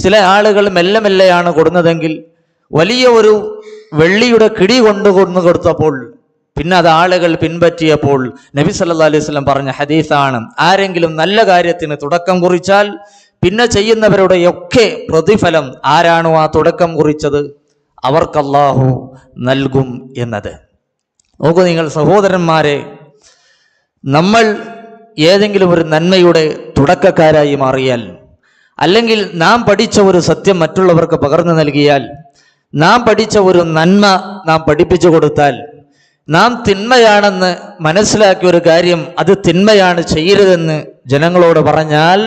ചില ആളുകൾ മെല്ലെ മെല്ലെയാണ് കൊടുന്നതെങ്കിൽ വലിയ ഒരു വെള്ളിയുടെ കിടി കൊണ്ടു കൊടുത്തപ്പോൾ, പിന്നെ അത് ആളുകൾ പിൻപറ്റിയപ്പോൾ നബി സല്ലല്ലാഹു അലൈഹി വസല്ലം പറഞ്ഞ ഹദീസാണ്, ആരെങ്കിലും നല്ല കാര്യത്തിന് തുടക്കം കുറിച്ചാൽ പിന്നെ ചെയ്യുന്നവരുടെയൊക്കെ പ്രതിഫലം ആരാണോ ആ തുടക്കം കുറിച്ചത് അവർക്ക് അല്ലാഹു നൽകും എന്നത്. നോക്കൂ നിങ്ങൾ സഹോദരന്മാരെ, നമ്മൾ ഏതെങ്കിലും ഒരു നന്മയുടെ തുടക്കക്കാരായി മാറിയാൽ, അല്ലെങ്കിൽ നാം പഠിച്ച ഒരു സത്യം മറ്റുള്ളവർക്ക് പകർന്നു നൽകിയാൽ, നാം പഠിച്ച ഒരു നന്മ നാം പഠിപ്പിച്ചു കൊടുത്താൽ, നാം തിന്മയാണെന്ന് മനസ്സിലാക്കിയ ഒരു കാര്യം അത് തിന്മയാണ്, ചെയ്യരുതെന്ന് ജനങ്ങളോട് പറഞ്ഞാൽ,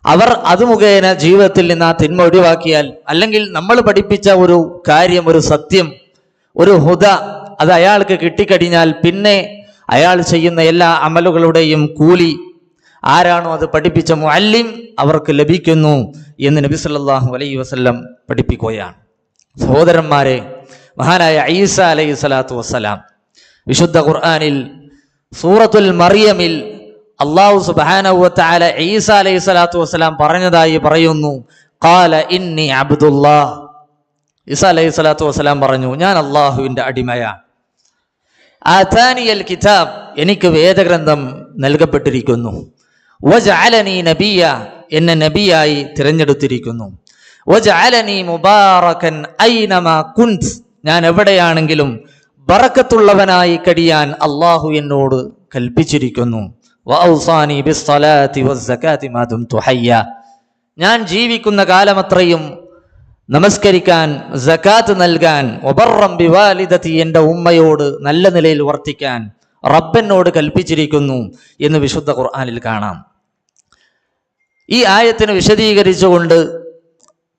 അവർ അത് മുഖേന ജീവിതത്തിൽ നിന്ന് ആ തിന്മ ഒഴിവാക്കിയാൽ, അല്ലെങ്കിൽ നമ്മൾ പഠിപ്പിച്ച ഒരു കാര്യം, ഒരു സത്യം, ഒരു ഹുദ അത് അയാൾക്ക് കിട്ടിക്കഴിഞ്ഞാൽ പിന്നെ അയാൾ ചെയ്യുന്ന എല്ലാ അമലുകളുടെയും കൂലി ആരാണോ അത് പഠിപ്പിച്ച മുഅല്ലിം അവർക്ക് ലഭിക്കുന്നു എന്ന് നബി സല്ലല്ലാഹു അലൈഹി വസല്ലം പഠിപ്പിക്കുകയാണ്. സഹോദരന്മാരെ, മഹാനായ ഈസ അലൈഹി സ്വലാത്തു വസ്സലാം വിശുദ്ധ ഖുർആനിൽ സൂറത്തുൽ മറിയമിൽ അല്ലാഹു സുബ്ഹാനഹു വ തആല ഈസ അലൈഹി സ്വലാത്തു വസ്സലാം പറഞ്ഞതായി പറയുന്നു, ഖാല ഇന്നി അബ്ദുല്ലാഹ്. ഈസ അലൈഹി സ്വലാത്തു വസ്സലാം പറഞ്ഞു, ഞാൻ അല്ലാഹുവിൻ്റെ അടിമയാണ്. ആതാനിയൽ കിതാബ്, എനിക്ക് വേദഗ്രന്ഥം നൽകപ്പെട്ടിരിക്കുന്നു. വജഅലനി നബിയ, എന്നെ നബിയായി തിരഞ്ഞെടുത്തിരിക്കുന്നു. വജഅലനി മുബാറകൻ ഐനമാ കുൻത്, ഞാൻ എവിടെയാണെങ്കിലും ബറക്കത്തുള്ളവനായി കഴിയാൻ അല്ലാഹു എന്നോട് കൽപ്പിച്ചിരിക്കുന്നു. വഔസാനി ബിസ്സലാത്തി വസ്സകാത്തി മാ ദുംതു ഹയ്യ. ഞാൻ ജീവിക്കുന്ന കാലമത്രയും നമസ്കരിക്കാൻ, സകാത്ത് നൽകാൻ, വബർറം ബിവാലിദതി, എൻ്റെ ഉമ്മയോട് നല്ല നിലയിൽ വർത്തിക്കാൻ റബ്ബനോട് കൽപ്പിച്ചിരിക്കുന്നു എന്ന് വിശുദ്ധ ഖുർആനിൽ കാണാം. ഈ ആയത്തിനെ വിശദീകരിച്ചുകൊണ്ട്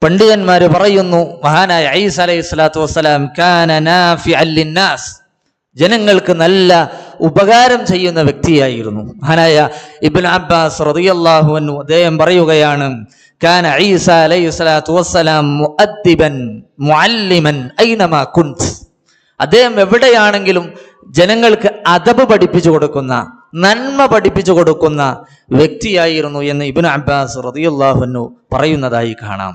പണ്ഡിതന്മാർ പറയുന്നു, മഹാനായ ഈസ അലൈഹിസ്സലാത്തു വസ്സലാം കാന നാഫിഅൻ ലിന്നാസ്, ജനങ്ങൾക്ക് നല്ല ഉപകാരം ചെയ്യുന്ന വ്യക്തിയായിരുന്നു. മഹാനായ ഇബ്നു അബ്ബാസ് റളിയല്ലാഹു അൻഹു അദ്ദേഹം പറയുകയാണ്, കാന ഈസ അലൈഹിസ്സലാത്തു വസ്സലാം മുഅദ്ദിബൻ മുഅല്ലിമൻ ഐനമാ കുൻത്, അദ്ദേഹം എവിടെയാണെങ്കിലും ജനങ്ങൾക്ക് അദബ് പഠിപ്പിച്ചു കൊടുക്കുന്ന, നന്മ പഠിപ്പിച്ചു കൊടുക്കുന്ന വ്യക്തിയായിരുന്നു എന്ന് ഇബ്നു അബ്ബാസ് റളിയല്ലാഹു അൻഹു പറയുന്നതായി കാണാം.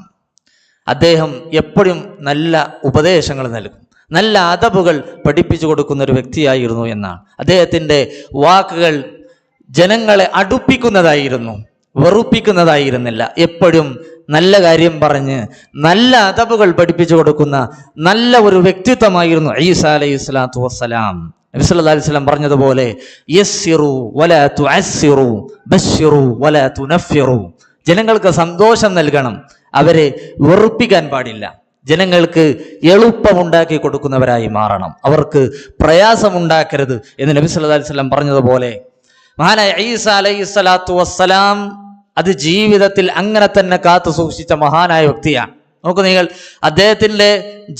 അദ്ദേഹം എപ്പോഴും നല്ല ഉപദേശങ്ങൾ നൽകും, നല്ല അദബുകൾ പഠിപ്പിച്ചു കൊടുക്കുന്ന ഒരു വ്യക്തിയായിരുന്നു എന്നാണ്. അദ്ദേഹത്തിൻ്റെ വാക്കുകൾ ജനങ്ങളെ അടുപ്പിക്കുന്നതായിരുന്നു, വെറുപ്പിക്കുന്നതായിരുന്നില്ല. എപ്പോഴും നല്ല കാര്യം പറഞ്ഞ് നല്ല അദബുകൾ പഠിപ്പിച്ചു കൊടുക്കുന്ന നല്ല ഒരു വ്യക്തിത്വമായിരുന്നു ഈസ അലൈഹിസ്സലാത്തു വസ്സലാം. നബി സല്ലല്ലാഹു അലൈഹി വസല്ലം പറഞ്ഞതുപോലെ, യസ്സിറു വലാ തുഅസ്സിറു ബശ്ശിറു വലാ തുനഫിറു, ജനങ്ങൾക്ക് സന്തോഷം നൽകണം, അവരെ വെറുപ്പിക്കാൻ പാടില്ല. ജനങ്ങൾക്ക് എളുപ്പമുണ്ടാക്കി കൊടുക്കുന്നവരായി മാറണം, അവർക്ക് പ്രയാസമുണ്ടാക്കരുത് എന്ന് നബി സല്ലല്ലാഹു അലൈഹി വസല്ലം പറഞ്ഞതുപോലെ മഹാനായ ഈസ അലൈഹിസ്സലാത്തു വസ്സലാം അത് ജീവിതത്തിൽ അങ്ങനെ തന്നെ കാത്തു സൂക്ഷിച്ച മഹാനായ വ്യക്തിയാണ്. നോക്കൂ നിങ്ങൾ, അദ്ദേഹത്തിൻ്റെ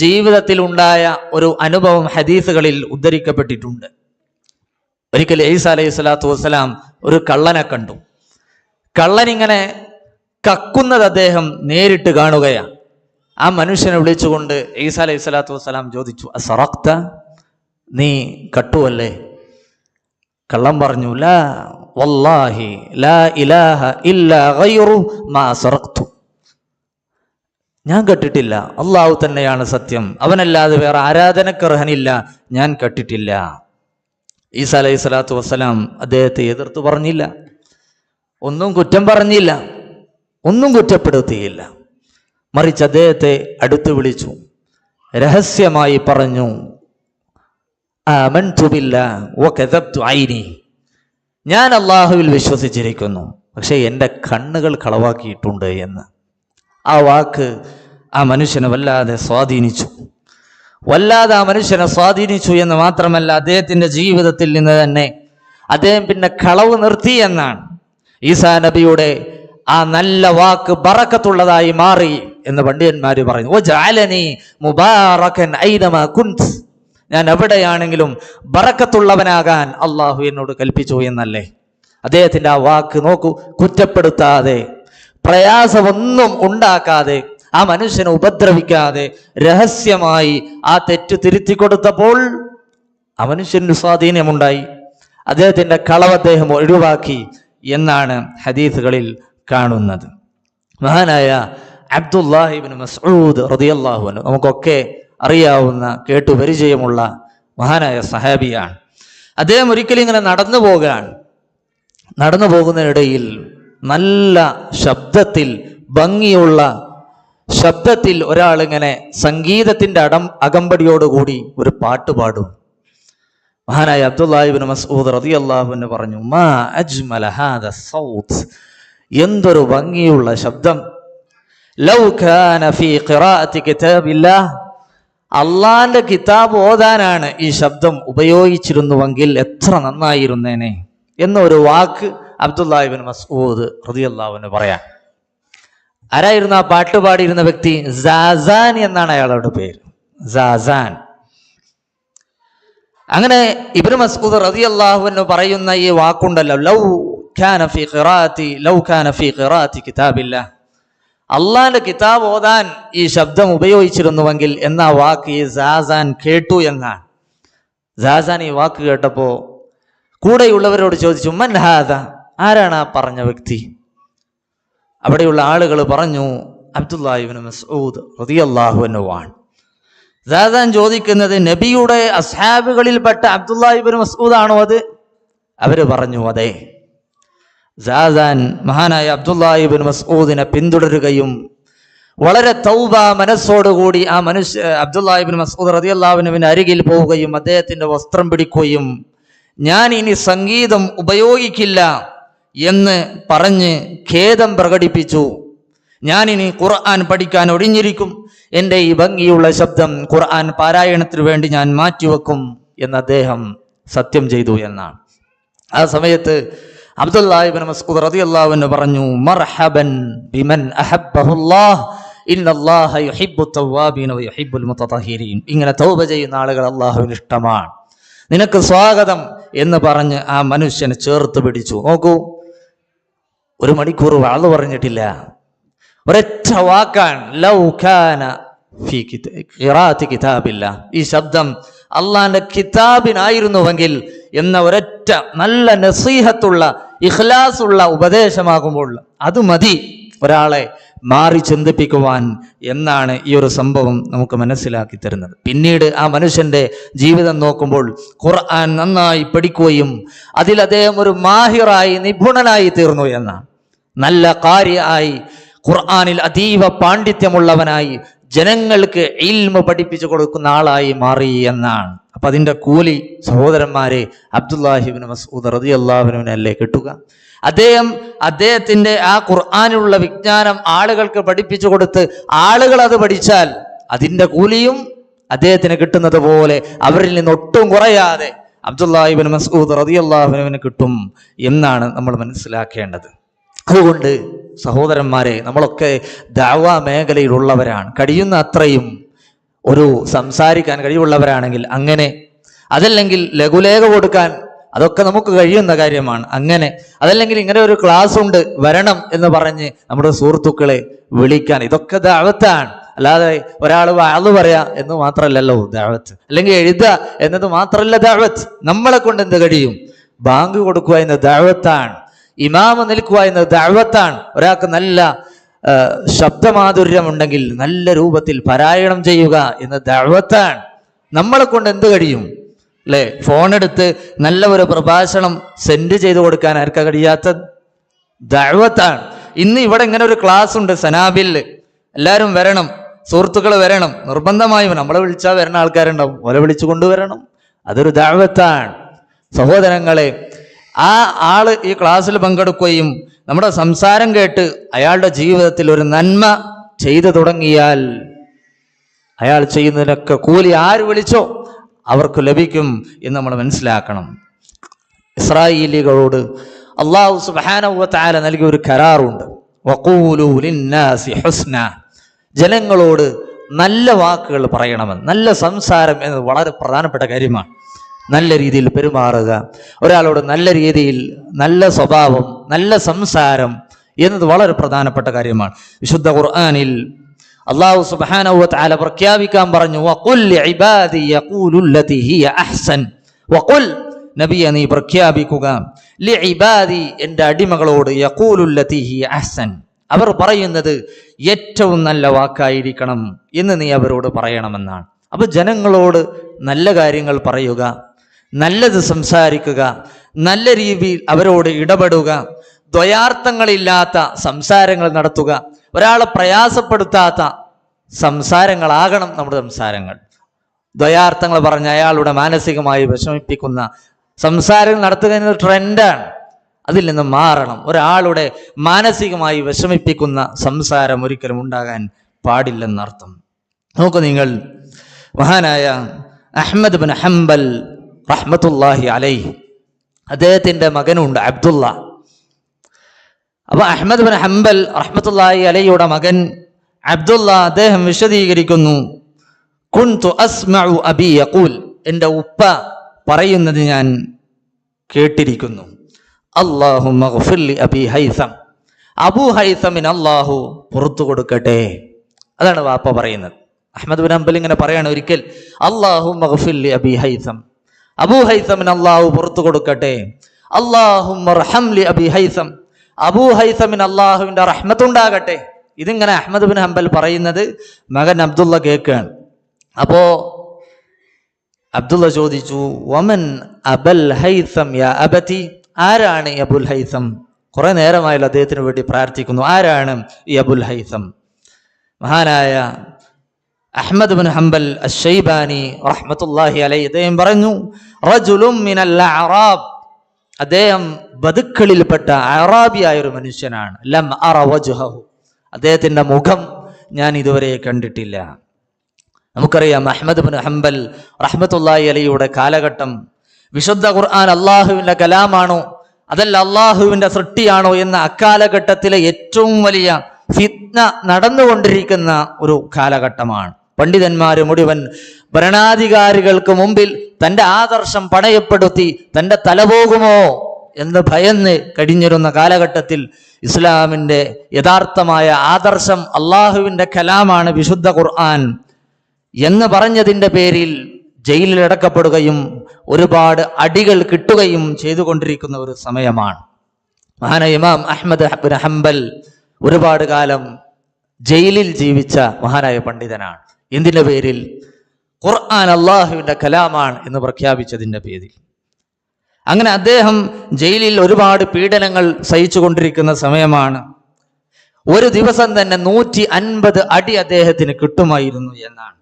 ജീവിതത്തിൽ ഉണ്ടായ ഒരു അനുഭവം ഹദീസുകളിൽ ഉദ്ധരിക്കപ്പെട്ടിട്ടുണ്ട്. ഒരിക്കൽ ഈസ അലൈഹിസ്സലാത്തു വസ്സലാം ഒരു കള്ളനെ കണ്ടു. കള്ളനിങ്ങനെ കക്കുന്നത് അദ്ദേഹം നേരിട്ട് കാണുകയാണ്. ആ മനുഷ്യനെ വിളിച്ചുകൊണ്ട് ഈസ അലൈഹിസ്സലാത്തു വസ്സലാം ചോദിച്ചു, അസറഖ്ത, നീ കട്ടുവല്ലേ? കള്ളൻ പറഞ്ഞു, ലാ വല്ലാഹി ലാ ഇലാഹ ഇല്ലാ ഗൈറു മാ സറഖ്തു, ഞാൻ കട്ടിട്ടില്ല, അള്ളാഹു തന്നെയാണ് സത്യം, അവനല്ലാതെ വേറെ ആരാധനക്കർഹനില്ല, ഞാൻ കട്ടിട്ടില്ല. ഈസ അലൈഹിസ്സലാത്തു വസ്സലാം അദ്ദേഹത്തെ എതിർത്ത് പറഞ്ഞില്ല, ഒന്നും കുറ്റം പറഞ്ഞില്ല, ഒന്നും കുറ്റപ്പെടുത്തിയില്ല. മറിച്ച് അദ്ദേഹത്തെ അടുത്ത് വിളിച്ചു, രഹസ്യമായി പറഞ്ഞു, ആമൻതു ബില്ലാഹ് വകദബ്തു ഐനി, ഞാൻ അള്ളാഹുവിൽ വിശ്വസിച്ചിരിക്കുന്നു, പക്ഷേ എൻ്റെ കണ്ണുകൾ കളവാക്കിയിട്ടുണ്ട് എന്ന്. ആ വാക്ക് ആ മനുഷ്യനെ വല്ലാതെ സ്വാധീനിച്ചു. ആ മനുഷ്യനെ സ്വാധീനിച്ചു എന്ന് മാത്രമല്ല, അദ്ദേഹത്തിൻ്റെ ജീവിതത്തിൽ നിന്ന് തന്നെ അദ്ദേഹം പിന്നെ കളവ് നിർത്തി എന്നാണ്. ഈസാ നബിയുടെ ആ നല്ല വാക്ക് ബറക്കത്തുള്ളതായി മാറി എന്ന് പണ്ഡിതന്മാർ പറയുന്നു. വജഅലനി മുബാറകൻ ഐനമാ കുൻത്, ഞാൻ എവിടെയാണെങ്കിലും ബറക്കത്തുള്ളവനാകാൻ അള്ളാഹു എന്നോട് കൽപ്പിച്ചു എന്നല്ലേ. അദ്ദേഹത്തിൻ്റെ ആ വാക്ക് നോക്കൂ, കുറ്റപ്പെടുത്താതെ, പ്രയാസമൊന്നും ഉണ്ടാക്കാതെ, ആ മനുഷ്യനെ ഉപദ്രവിക്കാതെ രഹസ്യമായി ആ തെറ്റ് തിരുത്തി കൊടുത്തപ്പോൾ ആ മനുഷ്യന് സ്വാധീനമുണ്ടായി. അദ്ദേഹത്തിൻ്റെ കളവ് അദ്ദേഹം ഒഴിവാക്കി എന്നാണ് ഹദീസുകളിൽ കാണുന്നത്. മഹാനായ അബ്ദുല്ലാഹി ഇബ്നു മസ്ഊദ് റളിയല്ലാഹു അൻഹു, നമുക്കൊക്കെ അറിയാവുന്ന, കേട്ടു പരിചയമുള്ള മഹാനായ സഹാബിയാണ്. അദ്ദേഹം ഒരിക്കലും ഇങ്ങനെ നടന്നു പോകുന്നതിനിടയിൽ നല്ല ശബ്ദത്തിൽ, ഭംഗിയുള്ള ശബ്ദത്തിൽ ഒരാളിങ്ങനെ സംഗീതത്തിൻ്റെ അകമ്പടിയോടുകൂടി ഒരു പാട്ട് പാടും. മഹാനായ അബ്ദുല്ലാഹി ഇബ്നു മസ്ഊദ് റളിയല്ലാഹു അൻഹു പറഞ്ഞു, മാ അജ്മല ഹാദ സൗത്ത്, എന്തൊരു ഭംഗിയുള്ള ശബ്ദം. ലൗ കാന ഫീ ഖിറാഅത്തി കിതാബില്ലാഹ്, അള്ളാന്റെ കിതാബ് ഓതാനാണ് ഈ ശബ്ദം ഉപയോഗിച്ചിരുന്നുവെങ്കിൽ എത്ര നന്നായിരുന്നേനെ എന്നൊരു വാക്ക് അബ്ദുല്ലാഹി ഇബ്നു മസ്ഊദ് റളിയല്ലാഹു അൻഹു പറയാൻ. ആരായിരുന്നു ആ പാട്ട് പാടിയിരുന്ന വ്യക്തി? സാസാൻ എന്നാണ് അയാളുടെ പേര്, സാസാൻ. അങ്ങനെ ഇബ്നു മസ്ഊദ് റളിയല്ലാഹു അൻഹു പറയുന്ന ഈ വാക്കുണ്ടല്ലോ, ലൗ കാന ഫീ ഖിറാഅത്തി കിതാബില്ലാഹ്, അള്ളാന്റെ കിതാബ് ഓതാൻ ഈ ശബ്ദം ഉപയോഗിച്ചിരുന്നുവെങ്കിൽ എന്ന വാക്ക് ഈ സാസാൻ കേട്ടു എന്നാണ്. സാസാൻ ഈ വാക്ക് കേട്ടപ്പോ കൂടെയുള്ളവരോട് ചോദിച്ചു, മൻ ഹാദ, ആരാണ് ആ പറഞ്ഞ വ്യക്തി? അവിടെയുള്ള ആളുകൾ പറഞ്ഞു, അബ്ദുല്ലാഹി ഇബ്നു മസ്ഊദ് റളിയല്ലാഹു അൻഹു ആണ്. സാസാൻ ചോദിക്കുന്നത്, നബിയുടെ അസ്ഹാബുകളിൽപ്പെട്ട അബ്ദുല്ലാഹി ഇബ്നു മസ്ഊദ് ആണോ അത്? അവര് പറഞ്ഞു അതെ. സാസാൻ മഹാനായ അബ്ദുല്ലാഹി ഇബ്നു മസ്ഊദിനെ പിന്തുടരുകയും വളരെ തൗബ മനസ്സോടുകൂടി ആ അബ്ദുല്ലാഹി ഇബ്നു മസ്ഊദ് റളിയല്ലാഹു അൻഹുവിന്റെ അരികിൽ പോവുകയും അദ്ദേഹത്തിന്റെ വസ്ത്രം പിടിക്കുകയും, ഞാൻ ഇനി സംഗീതം ഉപയോഗിക്കില്ല എന്ന് പറഞ്ഞ് ഖേദം പ്രകടിപ്പിച്ചു. ഞാനിനി ഖുർആൻ പഠിക്കാൻ ഒഴിഞ്ഞിരിക്കും. എൻ്റെ ഈ ഭംഗിയുള്ള ശബ്ദം ഖുർആൻ പാരായണത്തിന് വേണ്ടി ഞാൻ മാറ്റിവെക്കും എന്ന് അദ്ദേഹം സത്യം ചെയ്തു എന്നാണ്. ആ സമയത്ത് അബ്ദുല്ലാഹി ഇബ്നു മസ്ഊദ് റളിയല്ലാഹു അൻഹു പറഞ്ഞു, മർഹബൻ ബിമൻ അഹബ്ബഹുല്ലാഹ് ഇന്നല്ലാഹ യുഹിബ്ബു തവ്വാബീന വയുഹിബ്ബുൽ മുതതഹിരീൻ. ഇങ്ങനെ തൗബ ചെയ്യുന്ന ആളുകൾ അല്ലാഹുവിന് ഇഷ്ടമാണ്, നിനക്ക് സ്വാഗതം എന്ന് പറഞ്ഞ് ആ മനുഷ്യനെ ചേർത്ത് പിടിച്ചു. നോക്കൂ, 1 മണിക്കൂർ വഅദ് പറഞ്ഞിട്ടില്ല, ഒരൊറ്റ വാക്കാണ് ലൗ കാന ഫീ ഖിറാഅത്തി കിതാബില്ലാഹ്, ഈ ശബ്ദം അള്ളാന്റെ കിതാബിനായിരുന്നുവെങ്കിൽ എന്ന ഒരൊറ്റ നല്ല നസീഹത്തുള്ള ഇഖ്ലാസുള്ള ഉപദേശമാകുമ്പോൾ അത് മതി ഒരാളെ മാറി ചിന്തിപ്പിക്കുവാൻ എന്നാണ് ഈ ഒരു സംഭവം നമുക്ക് മനസ്സിലാക്കി തരുന്നത്. പിന്നീട് ആ മനുഷ്യന്റെ ജീവിതം നോക്കുമ്പോൾ ഖുർആൻ നന്നായി പഠിക്കുകയും അതിൽ അദ്ദേഹം ഒരു മാഹിറായി നിപുണനായി തീർന്നു എന്നാണ്. നല്ല ഖാരിയായി, ഖുർആനിൽ അതീവ പാണ്ഡിത്യമുള്ളവനായി, ജനങ്ങൾക്ക് ഇൽമു പഠിപ്പിച്ചു കൊടുക്കുന്ന ആളായി മാറി എന്നാണ്. അപ്പൊ അതിന്റെ കൂലി സഹോദരന്മാരെ അബ്ദുല്ലാഹി ഇബ്നു മസ്ഊദ് റളിയല്ലാഹു അൻഹുവിനല്ലേ കിട്ടുക. അദ്ദേഹത്തിന്റെ ആ ഖുർആനിലുള്ള വിജ്ഞാനം ആളുകൾക്ക് പഠിപ്പിച്ചു കൊടുത്ത് ആളുകൾ അത് പഠിച്ചാൽ അതിന്റെ കൂലിയും അദ്ദേഹത്തിന് കിട്ടുന്നത് പോലെ അവരിൽ നിന്ന് ഒട്ടും കുറയാതെ അബ്ദുല്ലാഹി ഇബ്നു മസ്ഊദ് റളിയല്ലാഹു അൻഹുവിന് കിട്ടും എന്നാണ് നമ്മൾ മനസ്സിലാക്കേണ്ടത്. അതുകൊണ്ട് സഹോദരന്മാരെ, നമ്മളൊക്കെ ദഅവാ മേഖലയിലുള്ളവരാണ്. കഴിയുന്ന അത്രയും ഒരു സംസാരിക്കാൻ കഴിവുള്ളവരാണെങ്കിൽ അങ്ങനെ, അതല്ലെങ്കിൽ ലഘുലേഖ കൊടുക്കാൻ അതൊക്കെ നമുക്ക് കഴിയുന്ന കാര്യമാണ്. അങ്ങനെ അതല്ലെങ്കിൽ ഇങ്ങനെ ഒരു ക്ലാസ് ഉണ്ട് വരണം എന്ന് പറഞ്ഞ് നമ്മുടെ സുഹൃത്തുക്കളെ വിളിക്കാൻ, ഇതൊക്കെ ദഅവത്താണ്. അല്ലാതെ ഒരാൾ വഅദ് പറയാ എന്ന് മാത്രമല്ലല്ലോ ദഅവത്ത്, അല്ലെങ്കിൽ എഴുതുക എന്നത് മാത്രമല്ല ദഅവത്ത്. നമ്മളെ കൊണ്ട് എന്ത് കഴിയും? ബാങ്ക് കൊടുക്കുക എന്ന ദഅവത്താണ്, ഇമാമ നിൽക്കുക എന്ന ദഅവത്താണ്. ഒരാൾക്ക് നല്ല ശബ്ദമാധുര്യം ഉണ്ടെങ്കിൽ നല്ല രൂപത്തിൽ പാരായണം ചെയ്യുക എന്ന ദഅവത്താണ്. നമ്മളെ കൊണ്ട് എന്ത് കഴിയും? അല്ലെ, ഫോണെടുത്ത് നല്ല ഒരു പ്രഭാഷണം സെൻഡ് ചെയ്ത് കൊടുക്കാൻ ആർക്കാ കഴിയാത്ത ദഅവത്താണ്. ഇന്ന് ഇവിടെ ഇങ്ങനെ ഒരു ക്ലാസ് ഉണ്ട് സനാബില്, എല്ലാവരും വരണം, സുഹൃത്തുക്കൾ വരണം, നിർബന്ധമായും നമ്മളെ വിളിച്ചാൽ വരുന്ന ആൾക്കാരുണ്ടാവും, ഓലെ വിളിച്ചു കൊണ്ടുവരണം. അതൊരു ദഅവത്താണ്. സഹോദരങ്ങളെ, ആ ആള് ഈ ക്ലാസ്സിൽ പങ്കെടുക്കുകയും നമ്മുടെ സംസാരം കേട്ട് അയാളുടെ ജീവിതത്തിൽ ഒരു നന്മ ചെയ്തു തുടങ്ങിയാൽ അയാൾ ചെയ്യുന്നതിനൊക്കെ കൂലി ആര് വിളിച്ചോ അവർക്ക് ലഭിക്കും എന്ന് നമ്മൾ മനസ്സിലാക്കണം. ഇസ്രായേലികളോട് അല്ലാഹു സുബ്ഹാനഹു വ തആല നൽകിയ ഒരു കരാറുണ്ട്. വഖൂലു ലിന്നാസി ഹുസ്ന, ജനങ്ങളോട് നല്ല വാക്കുകൾ പറയണമെന്ന്. നല്ല സംസാരം എന്നത് വളരെ പ്രധാനപ്പെട്ട കാര്യമാണ്. നല്ല രീതിയിൽ പെരുമാറുക, ഒരാളോട് നല്ല രീതിയിൽ, നല്ല സ്വഭാവം, നല്ല സംസാരം എന്നത് വളരെ പ്രധാനപ്പെട്ട കാര്യമാണ്. വിശുദ്ധ ഖുർആനിൽ അല്ലാഹു സുബ്ഹാനഹു വ തആല പ്രഖ്യാപിക്കാൻ പറഞ്ഞു, വഖുൽ ലിഇബാദി യഖൂലു ലതി ഹിയ അഹ്സൻ. വഖുൽ, നബിയെ നീ പ്രഖ്യാപിക്കുക, ലിഇബാദി, എൻ്റെ അടിമകളോട്, യഖൂലു ലതി ഹിയ അഹ്സൻ, അവർ പറയുന്നത് ഏറ്റവും നല്ല വാക്കായിരിക്കണം എന്ന് നീ അവരോട് പറയണമെന്നാണ്. അപ്പൊ ജനങ്ങളോട് നല്ല കാര്യങ്ങൾ പറയുക, നല്ലത് സംസാരിക്കുക, നല്ല രീതിയിൽ അവരോട് ഇടപെടുക, ദ്വയാർത്ഥങ്ങളില്ലാത്ത സംസാരങ്ങൾ നടത്തുക, ഒരാളെ പ്രയാസപ്പെടുത്താത്ത സംസാരങ്ങളാകണം നമ്മുടെ സംസാരങ്ങൾ. ദ്വയാർത്ഥങ്ങൾ പറഞ്ഞ് അയാളുടെ മാനസികമായി വിഷമിപ്പിക്കുന്ന സംസാരങ്ങൾ നടത്തുക എന്നത് ട്രെൻഡാണ്. അതിൽ നിന്ന് മാറണം. ഒരാളുടെ മാനസികമായി വിഷമിപ്പിക്കുന്ന സംസാരം ഒരിക്കലും ഉണ്ടാകാൻ പാടില്ലെന്നർത്ഥം. നോക്കൂ നിങ്ങൾ, മഹാനായ അഹ്മദ് ബിൻ ഹംബൽ റഹ്മത്തുള്ളാഹി അലൈഹി, അദ്ദേഹത്തിന്റെ മകനുണ്ട് അബ്ദുള്ള. അപ്പൊ അഹ്മദ് ബിൻ ഹംബൽ റഹ്മത്തുള്ളാഹി അലൈഹിയുടെ മകൻ അബ്ദുള്ള, അദ്ദേഹം വിശദീകരിക്കുന്നു, കുൻതു അസ്മഉ അബി യഖൂൽ, എൻ്റെ ഉപ്പ പറയുന്നത് ഞാൻ കേട്ടിരിക്കുന്നു, അല്ലാഹുമ്മ ഗ്ഫിർ ലി അബി ഹൈസം, അബൂ ഹൈസമിന് അല്ലാഹു പുറത്തു കൊടുക്കട്ടെ. അതാണ് വാപ്പ പറയുന്നത്. അഹ്മദ് ബിൻ ഹംബൽ ഇങ്ങനെ പറയാണ് ഒരിക്കൽ, അല്ലാഹുമ്മ ഗ്ഫിർ ലി അബി ഹൈസം, അബൂ ഹൈസമിന് അല്ലാഹു പുറത്തു കൊടുക്കട്ടെ. അല്ലാഹുമ്മ അർഹം ലി അബി ഹൈസം, അബൂ ഹൈസമിന് അല്ലാഹുവിന്റെ റഹ്മത്തുണ്ടാകട്ടെ. ഇതിങ്ങനെ അഹ്മദ് ബിൻ ഹംബൽ പറയുന്നത് മകൻ അബ്ദുള്ള കേൾക്കുകയാണ്. അപ്പോ അബ്ദുള്ള ചോദിച്ചു, വമൻ അബൽ ഹൈസം യാ അബതി, ആരാണ് ഈ അബുൽ ഹൈസം? കുറെ നേരമായല്ലോ അദ്ദേഹത്തിന് വേണ്ടി പ്രാർത്ഥിക്കുന്നു, ആരാണ് ഈ അബുൽ ഹൈസം? മഹാനായ അഹ്മദ് ബിൻ ഹംബൽ അശ്ശൈബാനി റഹ്മത്തുള്ളാഹി അലൈഹി അദ്ദേഹം പറഞ്ഞു, റജുലുൻ മിനൽ അഅറാബ്, അദ്ദേഹം ബദുക്കളിൽപ്പെട്ട അറാബിയായ ഒരു മനുഷ്യനാണ്. ലം അറ വജ്ഹഹു, അദ്ദേഹത്തിന്റെ മുഖം ഞാൻ ഇതുവരെ കണ്ടിട്ടില്ല. നമുക്കറിയാം അഹ്മദ് ബിൻ ഹംബൽ റഹ്മത്തുള്ളാഹി അലൈഹിയുടെ കാലഘട്ടം വിശുദ്ധ ഖുർആൻ അള്ളാഹുവിന്റെ കലാമാണോ അതല്ല അള്ളാഹുവിന്റെ സൃഷ്ടിയാണോ എന്ന അക്കാലഘട്ടത്തിലെ ഏറ്റവും വലിയ ഫിത്ന നടന്നുകൊണ്ടിരിക്കുന്ന ഒരു കാലഘട്ടമാണ്. പണ്ഡിതന്മാര് മുഴുവൻ ഭരണാധികാരികൾക്ക് മുമ്പിൽ തന്റെ ആദർശം പണയപ്പെടുത്തി തന്റെ തലപോകുമോ എന്ന് ഭയന്ന് കഴിഞ്ഞിരുന്ന കാലഘട്ടത്തിൽ ഇസ്ലാമിന്റെ യഥാർത്ഥമായ ആദർശം അള്ളാഹുവിന്റെ കലാമാണ് വിശുദ്ധ ഖുർആൻ എന്ന് പറഞ്ഞതിൻ്റെ പേരിൽ ജയിലിൽ അടക്കപ്പെടുകയും ഒരുപാട് അടികൾ കിട്ടുകയും ചെയ്തുകൊണ്ടിരിക്കുന്ന ഒരു സമയമാണ്. മഹാനായ ഇമാം അഹ്മദ് ബിൻ ഹംബൽ ഒരുപാട് കാലം ജയിലിൽ ജീവിച്ച മഹാനായ പണ്ഡിതനാണ്. എന്തിൻ്റെ പേരിൽ? ഖുർആൻ അള്ളാഹുവിന്റെ കലാമാണ് എന്ന് പ്രഖ്യാപിച്ചതിൻ്റെ പേരിൽ. അങ്ങനെ അദ്ദേഹം ജയിലിൽ ഒരുപാട് പീഡനങ്ങൾ സഹിച്ചു കൊണ്ടിരിക്കുന്ന സമയമാണ്. ഒരു ദിവസം തന്നെ 150 അടി അദ്ദേഹത്തിന് കിട്ടുമായിരുന്നു എന്നാണ്.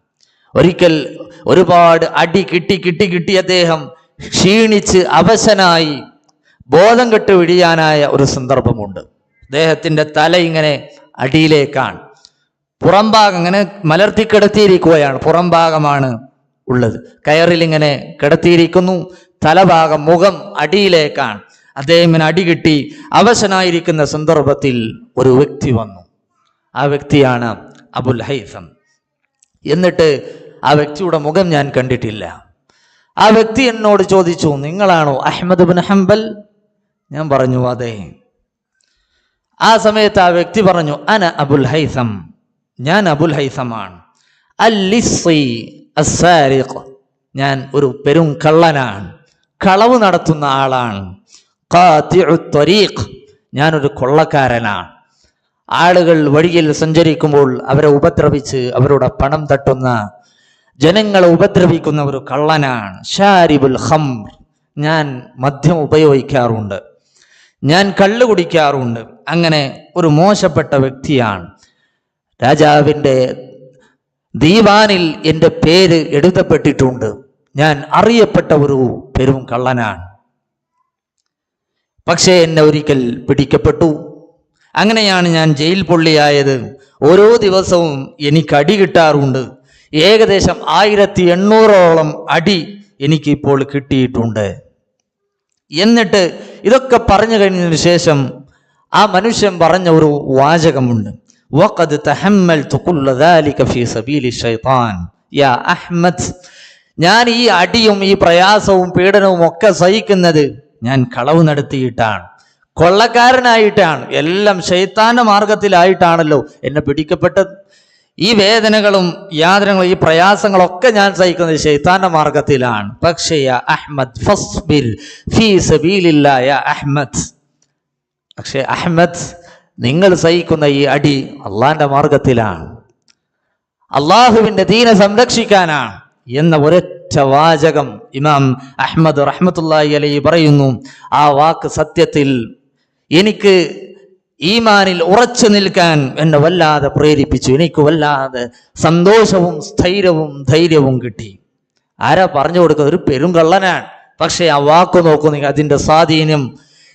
ഒരിക്കൽ ഒരുപാട് അടി കിട്ടി അദ്ദേഹം ക്ഷീണിച്ച് അവശനായി ബോധം കെട്ട് വിടിയാനായ ഒരു സന്ദർഭമുണ്ട്. അദ്ദേഹത്തിന്റെ തല ഇങ്ങനെ അടിയിലേക്കാണ്, പുറംഭാഗം ഇങ്ങനെ മലർത്തി കിടത്തിയിരിക്കുകയാണ്, പുറംഭാഗമാണ് ഉള്ളത്. കയറിൽ ഇങ്ങനെ കിടത്തിയിരിക്കുന്നു, തലഭാഗം മുഖം അടിയിലേക്കാണ്. അദ്ദേഹം ഇങ്ങനെ അടി കിട്ടി അവശനായിരിക്കുന്ന സന്ദർഭത്തിൽ ഒരു വ്യക്തി വന്നു. ആ വ്യക്തിയാണ് അബുൽ ഹൈസം. എന്നിട്ട് ആ വ്യക്തിയുടെ മുഖം ഞാൻ കണ്ടിട്ടില്ല. ആ വ്യക്തി എന്നോട് ചോദിച്ചു, നിങ്ങളാണോ അഹ്മദ് ബിൻ ഹംബൽ? ഞാൻ പറഞ്ഞു അതെ. ആ സമയത്ത് ആ വ്യക്തി പറഞ്ഞു, അന അബുൽ ഹൈസം, ഞാൻ അബുൽ ഹൈസമാണ്. അൽ-ലിസ്സി അസ്സാരിഖ്, ഞാൻ ഒരു പെരും കള്ളനാണ്, കളവ് നടത്തുന്ന ആളാണ്. ഖാതിഉ ത്വരീഖ്, ഞാനൊരു കൊള്ളക്കാരനാണ്. ആളുകൾ വഴിയിൽ സഞ്ചരിക്കുമ്പോൾ അവരെ ഉപദ്രവിച്ച് അവരുടെ പണം തട്ടുന്ന, ജനങ്ങളെ ഉപദ്രവിക്കുന്ന ഒരു കള്ളനാണ്. ഷാരിബുൽ ഖംർ, ഞാൻ മദ്യം ഉപയോഗിക്കാറുണ്ട്, ഞാൻ കള്ളു കുടിക്കാറുണ്ട്. അങ്ങനെ ഒരു മോശപ്പെട്ട വ്യക്തിയാണ്. രാജാവിൻ്റെ ദീവാനിൽ എൻ്റെ പേര് എഴുതപ്പെട്ടിട്ടുണ്ട്. ഞാൻ അറിയപ്പെട്ട ഒരു പെരും കള്ളനാണ്. പക്ഷേ എന്നെ ഒരിക്കൽ പിടിക്കപ്പെട്ടു. അങ്ങനെയാണ് ഞാൻ ജയിൽ പുള്ളിയായത്. ഓരോ ദിവസവും എനിക്ക് അടി കിട്ടാറുണ്ട്. ഏകദേശം 1800ഓളം അടി എനിക്കിപ്പോൾ കിട്ടിയിട്ടുണ്ട്. എന്നിട്ട് ഇതൊക്കെ പറഞ്ഞു കഴിഞ്ഞതിന് ശേഷം ആ മനുഷ്യൻ പറഞ്ഞ ഒരു വാചകമുണ്ട്, വഖദ് തഹമ്മൽതു കുല്ല ദാലിക ഫീ സബീലി ശൈത്താൻ യാ അഹ്മദ്, ഞാൻ ഈ അടിയും ഈ പ്രയാസവും പീഡനവും ഒക്കെ സഹിക്കുന്നത് ഞാൻ കളവ് നടത്തിയിട്ടാണ്, കൊള്ളക്കാരനായിട്ടാണ്, എല്ലാം ശൈത്താന്റെ മാർഗത്തിലായിട്ടാണല്ലോ എന്നെ പിടിക്കപ്പെട്ടത്. ഈ വേദനകളും യാതനകളും ഈ പ്രയാസങ്ങളൊക്കെ ഞാൻ സഹിക്കുന്നത് ശൈത്താന്റെ മാർഗത്തിലാണ്. പക്ഷേ യാ അഹ്മദ് ഫസ്ബിർ ഫീ സബീലില്ലാഹ് യാ അഹ്മദ്, പക്ഷേ അഹ്മദ് നിങ്ങൾ സഹിക്കുന്ന ഈ അടി അള്ളാന്റെ മാർഗത്തിലാണ്, അള്ളാഹുവിന്റെ ദീനെ സംരക്ഷിക്കാനാണ് എന്ന ഒരൊറ്റ വാചകം ഇമാം അഹ്മദ് റഹ്മത്തുള്ളാഹി അലൈഹി പറയുന്നു. ആ വാക്ക് സത്യത്തിൽ എനിക്ക് ഈമാനിൽ ഉറച്ചു നിൽക്കാൻ എന്നെ വല്ലാതെ പ്രേരിപ്പിച്ചു. എനിക്ക് വല്ലാതെ സന്തോഷവും സ്ഥൈര്യവും ധൈര്യവും കിട്ടി. ആരാ പറഞ്ഞു കൊടുക്കുന്നത്? ഒരു പെരുങ്കള്ളനാണ്. പക്ഷെ ആ വാക്ക് നോക്കുന്നു, അതിൻ്റെ സ്വാധീനം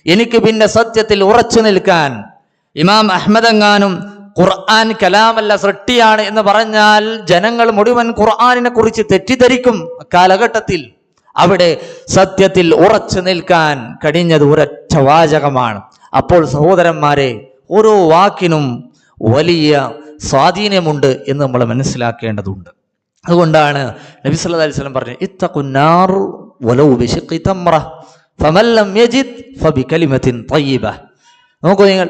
എനിക്ക് പിന്നെ സത്യത്തിൽ ഉറച്ചു നിൽക്കാൻ. ഇമാം അഹ്മദ് എങ്ങാനും ഖുർആൻ കലാമല്ല സൃഷ്ടിയാണ് എന്ന് പറഞ്ഞാൽ ജനങ്ങൾ മുഴുവൻ ഖുർആനിനെ കുറിച്ച് തെറ്റിദ്ധരിക്കും. കാലഘട്ടത്തിൽ അവിടെ സത്യത്തിൽ ഉറച്ചു നിൽക്കാൻ കഴിഞ്ഞത് ഒരൊറ്റ വാചകമാണ്. അപ്പോൾ സഹോദരന്മാരെ, ഓരോ വാക്കിനും വലിയ സ്വാധീനമുണ്ട് എന്ന് നമ്മൾ മനസ്സിലാക്കേണ്ടതുണ്ട്. അതുകൊണ്ടാണ് നബി സല്ലല്ലാഹു അലൈഹി വസല്ലം പറഞ്ഞത്, ഇത്തഖുന്നാർ വലൗ ബിശിഖി തംറ ഫമൻ ലം യജിദ് ഫബികലിമത്തിൻ തയ്യിബ. നോക്കൂ നിങ്ങൾ,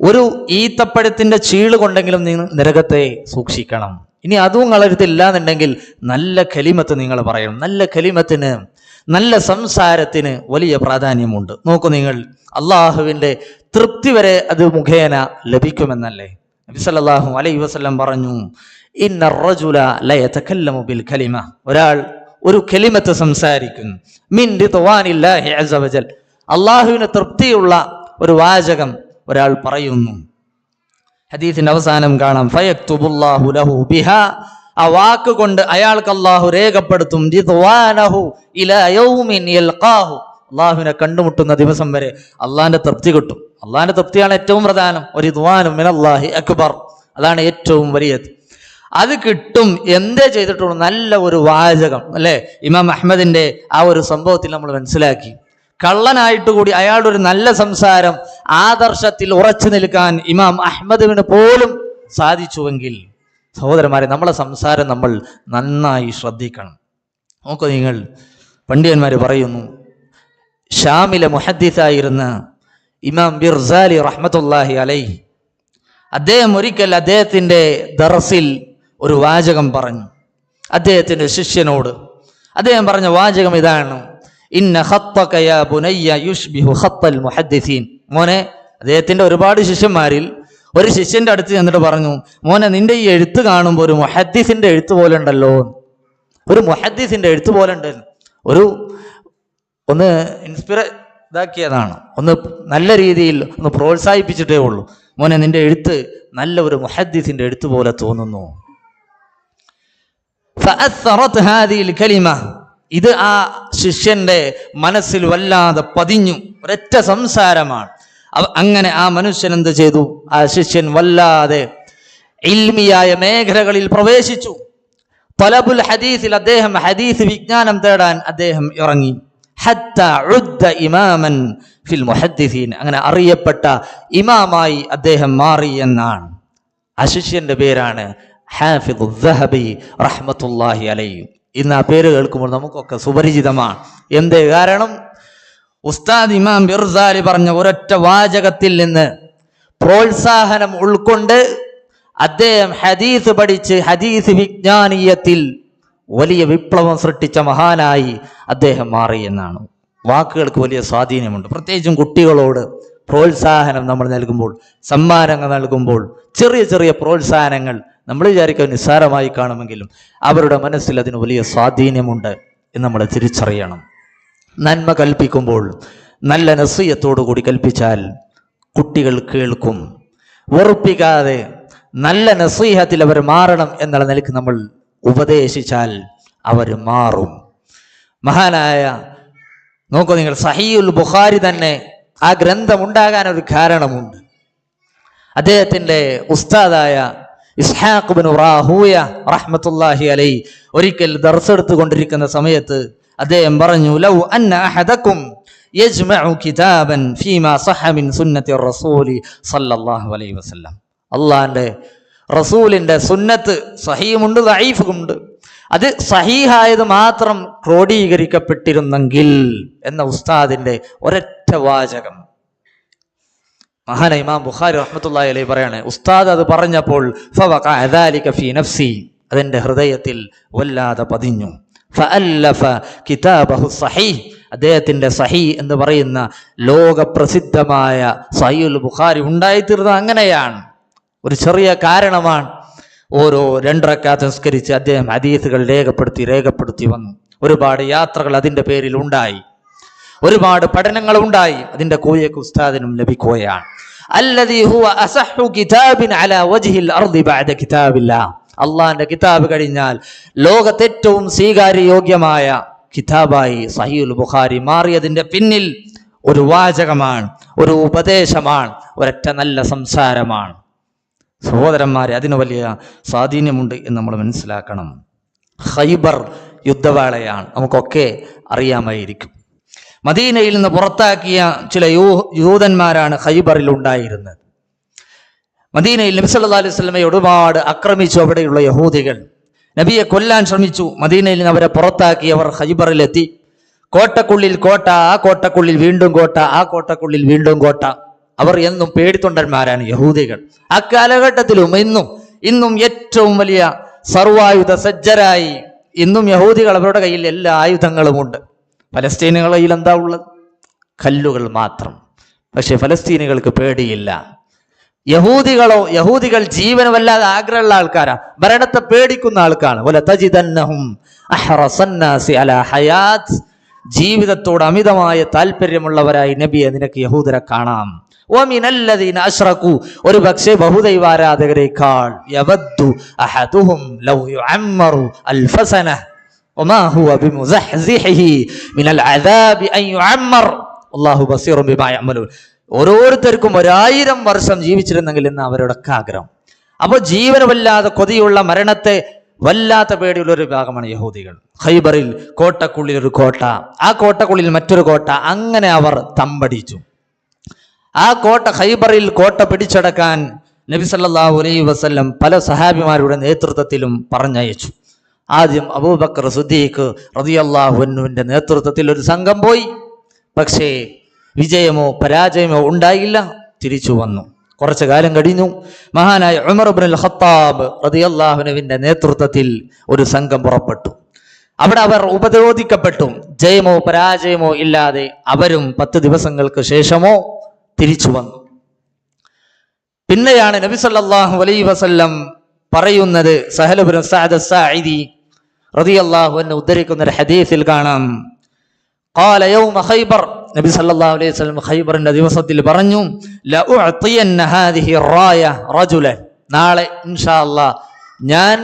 ഒരു ഈത്തപ്പഴത്തിന്റെ ചീള് കൊണ്ടെങ്കിലും നിങ്ങൾ നരകത്തെ സൂക്ഷിക്കണം. ഇനി അതും കളരുത്തില്ല എന്നുണ്ടെങ്കിൽ നല്ല കലിമത്ത് നിങ്ങൾ പറയണം. നല്ല കലിമത്തിന്, നല്ല സംസാരത്തിന് വലിയ പ്രാധാന്യമുണ്ട്. നോക്കൂ നിങ്ങൾ, അള്ളാഹുവിൻ്റെ തൃപ്തി വരെ അത് മുഖേന ലഭിക്കുമെന്നല്ലേ നബി സല്ലല്ലാഹു അലൈഹി വസല്ലം പറഞ്ഞു, ഇന്ന റജുല ലയതകല്ലമു ബിൽ കലിമ, ഒരാൾ ഒരു കലിമത്ത് സംസാരിക്കുന്നു, മിൻ റിദ്വാനില്ലാഹി അസ്സ വജൽ, അള്ളാഹുവിന് തൃപ്തിയുള്ള ഒരു വാചകം ഒരാൾ പറയുന്നു. ഹദീസിന്റെ അവസാനം കാണാം, ഫയക്തുബുല്ലാഹു ലഹു ബിഹാ, ആ വാക്ക് കൊണ്ട് അയാൾക്ക് അള്ളാഹു രേഖപ്പെടുത്തും റിദ്വാനഹു ഇലാ യൗമിൻ യൽഖാഹു, അള്ളാഹുവിനെ കണ്ടുമുട്ടുന്ന ദിവസം വരെ അള്ളാഹിന്റെ തൃപ്തി കിട്ടും. അള്ളാഹിന്റെ തൃപ്തിയാണ് ഏറ്റവും പ്രധാനം. റിദ്വാനും മിനല്ലാഹി അക്ബർ, അതാണ് ഏറ്റവും വലിയത്. അത് കിട്ടും. എന്തേ ചെയ്തിട്ടുള്ളൂ? നല്ല ഒരു വാചകം അല്ലെ. ഇമാം അഹ്മദിന്റെ ആ ഒരു സംഭവത്തിൽ നമ്മൾ മനസ്സിലാക്കി, കള്ളനായിട്ട് കൂടി അയാളുടെ ഒരു നല്ല സംസാരം ആദർശത്തിൽ ഉറച്ചു നിൽക്കാൻ ഇമാം അഹ്മദിന് പോലും സാധിച്ചുവെങ്കിൽ, സഹോദരന്മാരെ, നമ്മളെ സംസാരം നമ്മൾ നന്നായി ശ്രദ്ധിക്കണം. നോക്കൂ നിങ്ങൾ, പണ്ഡിതന്മാർ പറയുന്നു, ഷാമിലെ മുഹദ്ദിസായിരുന്ന ഇമാം ബിർസാലി റഹ്മത്തുള്ളാഹി അലൈഹി, അദ്ദേഹം ഒരിക്കൽ അദ്ദേഹത്തിൻ്റെ ദർസിൽ ഒരു വാചകം പറഞ്ഞു. അദ്ദേഹത്തിൻ്റെ ശിഷ്യനോട് അദ്ദേഹം പറഞ്ഞ വാചകം ഇതാണ്: ഇന്ന ഖത്തക യാ ബുനയ്യ യുഷ്ബിഹു ഖത്തൽ മുഹദ്ദിസീൻ. മോനെ, അദ്ദേഹത്തിൻ്റെ ഒരുപാട് ശിഷ്യന്മാരിൽ ഒരു ശിഷ്യന്റെ അടുത്ത് ചെന്നിട്ട് പറഞ്ഞു, മോനെ, നിന്റെ ഈ എഴുത്ത് കാണുമ്പോൾ ഒരു മുഹദ്ദിസിന്റെ എഴുത്ത് പോലെ ഉണ്ടല്ലോ, ഒരു മുഹദ്ദിസിന്റെ എഴുത്ത് പോലെ ഉണ്ട്. ഒന്ന് ഇതാക്കിയതാണ്, ഒന്ന് നല്ല രീതിയിൽ ഒന്ന് പ്രോത്സാഹിപ്പിച്ചിട്ടേ ഉള്ളൂ. മോനെ, നിന്റെ എഴുത്ത് നല്ല ഒരു മുഹദ്ദിസിന്റെ എഴുത്ത് പോലെ തോന്നുന്നു. ഫഅസ്സറത് ഹാദിഹിൽ കലിമ, ഇത് ആ ശിഷ്യന്റെ മനസ്സിൽ വല്ലാതെ പതിഞ്ഞു. ഒരൊറ്റ സംസാരമാണ്. അങ്ങനെ ആ മനുഷ്യൻ എന്ത് ചെയ്തു? ആ ശിഷ്യൻ വല്ലാതെ ഇൽമിയായ മേഖലകളിൽ പ്രവേശിച്ചു. തലബുൽ ഹദീസിൽ അദ്ദേഹം ഹദീസ് വിജ്ഞാനം തേടാൻ അദ്ദേഹം ഇറങ്ങി. ഹത്താ ഉദ്ദ ഇമാമൻ ഫിൽ മുഹദ്ദിസീൻ, അങ്ങനെ അറിയപ്പെട്ട ഇമാമായി അദ്ദേഹം മാറി എന്നാണ്. ആ ശിഷ്യന്റെ പേരാണ് ഹാഫിദ് ദഹബി റഹ്മത്തുള്ളാഹി അലൈഹി. ഇന്ന് ആ പേര് കേൾക്കുമ്പോൾ നമുക്കൊക്കെ സുപരിചിതമാണ്. എന്തേ കാരണം? ഉസ്താദ് ഇമാം ബിർസാലി പറഞ്ഞ ഒരൊറ്റ വാചകത്തിൽ നിന്ന് പ്രോത്സാഹനം ഉൾക്കൊണ്ട് അദ്ദേഹം ഹദീസ് പഠിച്ച് ഹദീസ് വിജ്ഞാനീയത്തിൽ വലിയ വിപ്ലവം സൃഷ്ടിച്ച മഹാനായി അദ്ദേഹം മാറി എന്നാണ്. വാക്കുകൾക്ക് വലിയ സ്വാധീനമുണ്ട്. പ്രത്യേകിച്ചും കുട്ടികളോട് പ്രോത്സാഹനം നമ്മൾ നൽകുമ്പോൾ, സമ്മാനങ്ങൾ നൽകുമ്പോൾ, ചെറിയ ചെറിയ പ്രോത്സാഹനങ്ങൾ നമ്മൾ വിചാരിക്കാൻ നിസ്സാരമായി കാണുമെങ്കിലും അവരുടെ മനസ്സിൽ അതിന് വലിയ സ്വാധീനമുണ്ട് എന്ന് നമ്മൾ തിരിച്ചറിയണം. നന്മ കൽപ്പിക്കുമ്പോൾ നല്ല നസീഹത്തോടു കൂടി കൽപ്പിച്ചാൽ കുട്ടികൾ കേൾക്കും. വെറുപ്പിക്കാതെ നല്ല നസീഹത്തിൽ അവർ മാറണം എന്നുള്ള നിലയ്ക്ക് നമ്മൾ ഉപദേശിച്ചാൽ അവർ മാറും. മഹാനായ, നോക്കൂ നിങ്ങൾ, സഹീഉൽ ബുഖാരി തന്നെ ആ ഗ്രന്ഥം ഉണ്ടാകാൻ ഒരു കാരണമുണ്ട്. അദ്ദേഹത്തിൻ്റെ ഉസ്താദായ ഇസ്ഹാഖ് ഇബ്നു റാഹൂയ റഹ്മത്തുള്ളാഹി അലൈഹി ഒരിക്കൽ ദർസ് എടുത്തുകൊണ്ടിരിക്കുന്ന സമയത്ത് അദ്ദേഹം പറഞ്ഞു, ലൗ അന്ന അഹദകും യജ്മഉ കിതാബൻ ഫീമാ സഹ മിൻ സുന്നത്തി റസൂലി സല്ലല്ലാഹു അലൈഹി വസല്ലം. അല്ലാഹുവിന്റെ റസൂലിന്റെ സുന്നത്ത് സഹീഹുമുണ്ട് ദഈഫുമുണ്ട്, അത് സഹീഹായത് മാത്രം ക്രോഡീകരിക്കപ്പെട്ടിരുന്നെങ്കിൽ എന്ന ഉസ്താദിന്റെ ഒരൊറ്റ വാചകം. മഹാന ഇമാം ബുഖാരി റഹ്മത്തുള്ളാഹി അലൈഹി പറയാണ്, ഉസ്താദ് അത് പറഞ്ഞപ്പോൾ ഫവഖഅ ദാലിക ഫീ നഫ്സി, അതെന്റെ ഹൃദയത്തിൽ വല്ലാതെ പതിഞ്ഞു. ഫഅല്ലഫ കിതാബഹു സഹീഹ്, അദ്ദേഹത്തിന്റെ സഹീഹ് എന്ന് പറയുന്ന ലോകപ്രസിദ്ധമായ സഹീഹുൽ ബുഖാരി ഉണ്ടായിത്തീർന്നത് അങ്ങനെയാണ്. ഒരു ചെറിയ കാരണമാണ്. ഓരോ 2 റക്അത്ത് നിസ്കരിച്ച് അദ്ദേഹം ഹദീസുകൾ രേഖപ്പെടുത്തി വന്നു. ഒരുപാട് യാത്രകൾ അതിൻ്റെ പേരിൽ ഉണ്ടായി, ഒരുപാട് പഠനങ്ങൾ ഉണ്ടായി. അതിൻ്റെ കൂലിയൊക്കെ ഉസ്താദിനും ലഭിക്കുകയാണ്. അല്ലദീ ഹുവ അസഹ്ഹു കിതാബിൻ അലാ വജ്ഹിൽ അർദി ബഅദ കിതാബില്ലാഹ്, അള്ളാഹിന്റെ കിതാബ് കഴിഞ്ഞാൽ ലോകത്തെ ഏറ്റവും സ്വീകാര്യയോഗ്യമായ കിതാബായി സഹീഹുൽ ബുഖാരി മാറിയതിൻ്റെ പിന്നിൽ ഒരു വാചകമാണ്, ഒരു ഉപദേശമാണ്, ഒരൊറ്റ നല്ല സംസാരമാണ്. സഹോദരന്മാരെ, അതിന് വലിയ സ്വാധീനമുണ്ട് എന്ന് നമ്മൾ മനസ്സിലാക്കണം. ഖൈബർ യുദ്ധവേളയാണ്, നമുക്കൊക്കെ അറിയാമായിരിക്കും. മദീനയിൽ നിന്ന് പുറത്താക്കിയ ചില യൂതന്മാരാണ് ഖൈബറിൽ ഉണ്ടായിരുന്നത്. മദീനയിൽ നബി സല്ലല്ലാഹു അലൈഹി വസല്ലമയെ ഒരുപാട് ആക്രമിച്ചു അവിടെയുള്ള യഹൂദികൾ. നബിയെ കൊല്ലാൻ ശ്രമിച്ചു. മദീനയിൽ നിന്ന് അവരെ പുറത്താക്കിയവർ ഖൈബറിലെത്തി. കോട്ടക്കുള്ളിൽ കോട്ട, ആ കോട്ടക്കുള്ളിൽ വീണ്ടും കോട്ട, ആ കോട്ടക്കുള്ളിൽ വീണ്ടും കോട്ട. അവർ എന്നും പേടിത്തൊണ്ടന്മാരാണ് യഹൂദികൾ. ആ കാലഘട്ടത്തിലും ഇന്നും ഏറ്റവും വലിയ സർവായുധ സജ്ജരായി ഇന്നും യഹൂദികൾ, അവരുടെ കയ്യിൽ എല്ലാ ആയുധങ്ങളുമുണ്ട്. ഫലസ്തീനുകളുടെ കയ്യിൽ എന്താ ഉള്ളത്? കല്ലുകൾ മാത്രം. പക്ഷെ ഫലസ്തീനികൾക്ക് പേടിയില്ല. യഹൂദികൾ ജീവന് വല്ലാതെ ആഗ്രഹമുള്ള ആൾക്കാരാ, ഭരണത്തെ പേടിക്കുന്ന ആൾക്കാണ്. ജീവിതത്തോട് അമിതമായ താല്പര്യമുള്ളവരായി നബിയെ നിനക്ക് യഹൂദരെ കാണാം. വമിനല്ലദീന അശ്റകൂ, ഒരു പക്ഷേ ബഹുദൈവാരാധകരെക്കാൾ യവദ്ദു അഹദുഹും ലൗ യുഅമ്മറു അൽഫസന വമാ ഹുവ ബിമുസഹ്സിഹിഹി മിനൽ അദാബി അൻ യുഅമ്മർ അല്ലാഹു ബസീറുൻ ബിമാ യഅമലൂൻ. ഓരോരുത്തർക്കും 1000 വർഷം ജീവിച്ചിരുന്നെങ്കിൽ എന്ന് അവരുടെ ആഗ്രഹം. അപ്പോൾ ജീവന് വല്ലാതെ കൊതിയുള്ള, മരണത്തെ വല്ലാത്ത പേടിയുള്ള ഒരു വിഭാഗമാണ് യഹൂദികൾ. ഖൈബറിൽ കോട്ടക്കുള്ളിൽ ഒരു കോട്ട, ആ കോട്ടക്കുള്ളിൽ മറ്റൊരു കോട്ട, അങ്ങനെ അവർ തമ്പടിച്ചു. ആ കോട്ട, ഖൈബറിൽ കോട്ട പിടിച്ചടക്കാൻ നബി സല്ലല്ലാഹു അലൈഹി വസല്ലം പല സഹാബിമാരുടെ നേതൃത്വത്തിലും പറഞ്ഞയച്ചു. ആദ്യം അബൂബക്കർ സിദ്ദീഖ് റളിയല്ലാഹു അൻഹുവിന്റെ നേതൃത്വത്തിൽ ഒരു സംഘം പോയി. പക്ഷേ വിജയമോ പരാജയമോ ഉണ്ടായില്ല, തിരിച്ചു വന്നു. കുറച്ചു കാലം കഴിഞ്ഞു. മഹാനായ ഉമർ ഇബ്നുൽ ഖത്താബ് റളിയല്ലാഹു അൻഹുവിന്റെ നേതൃത്വത്തിൽ ഒരു സംഘം പുറപ്പെട്ടു. അവിടെ അവർ ഉപരോധിക്കപ്പെട്ടു. ജയമോ പരാജയമോ ഇല്ലാതെ അവരും 10 ദിവസങ്ങൾക്ക് ശേഷമോ തിരിച്ചു വന്നു. പിന്നെയാണ് നബി സല്ലല്ലാഹു അലൈഹി വസല്ലം പറയുന്നത്, സഹൽ ഇബ്നു സഅദ് അസ്സാഇദി റളിയല്ലാഹു അൻഹു ഉദ്ധരിക്കുന്ന ഒരു ഹദീസിൽ കാണാം, ഖാല യൗമ ഖൈബർ, നബി സല്ലല്ലാഹു അലൈഹി വസല്ലം ഖൈബറിന്റെ ദിവസത്തിൽ പറഞ്ഞു, ലഉഅതിയന്ന ഹാദിഹി റായ റജുലൻ, നാളെ ഇൻഷാ അല്ലാഹ് ഞാൻ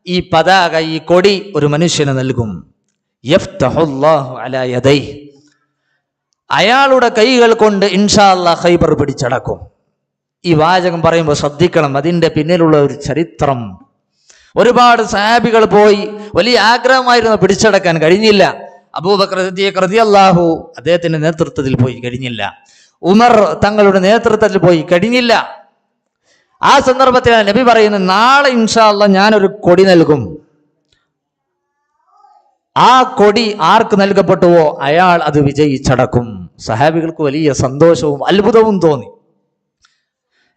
ഈ പതാക, ഈ കൊടി ഒരു മനുഷ്യന് നൽകും. യഫ്തഹുല്ലാഹു അലാ യദൈഹി, അയാളുടെ കൈകൾ കൊണ്ട് ഇൻഷാ അല്ലാഹ് ഖൈബർ പിടിച്ചടക്കും. ഈ വാചകം പറയുമ്പോൾ ശ്രദ്ധിക്കണം, അതിന്റെ പിന്നിലുള്ള ഒരു ചരിത്രം. ഒരുപാട് സഹാബികൾ പോയി, വലിയ ആഗ്രഹമായിരുന്നു, പിടിച്ചടക്കാൻ കഴിഞ്ഞില്ല. അബൂബക്കർ സിദ്ദീഖ് റളിയല്ലാഹു അദ്ദേഹത്തിന്റെ നേതൃത്വത്തിൽ പോയി, കഴിഞ്ഞില്ല. ഉമർ തങ്ങളുടെ നേതൃത്വത്തിൽ പോയി, കഴിഞ്ഞില്ല. ആ സന്ദർഭത്തിലാണ് നബി പറയുന്നത്, നാളെ ഇൻഷാ അല്ലാഹ് ഞാനൊരു കൊടി നൽകും. ആ കൊടി ആർക്ക് നൽകപ്പെട്ടുവോ അയാൾ അത് വിജയിച്ചടക്കും. സഹാബികൾക്ക് വലിയ സന്തോഷവും അത്ഭുതവും തോന്നി.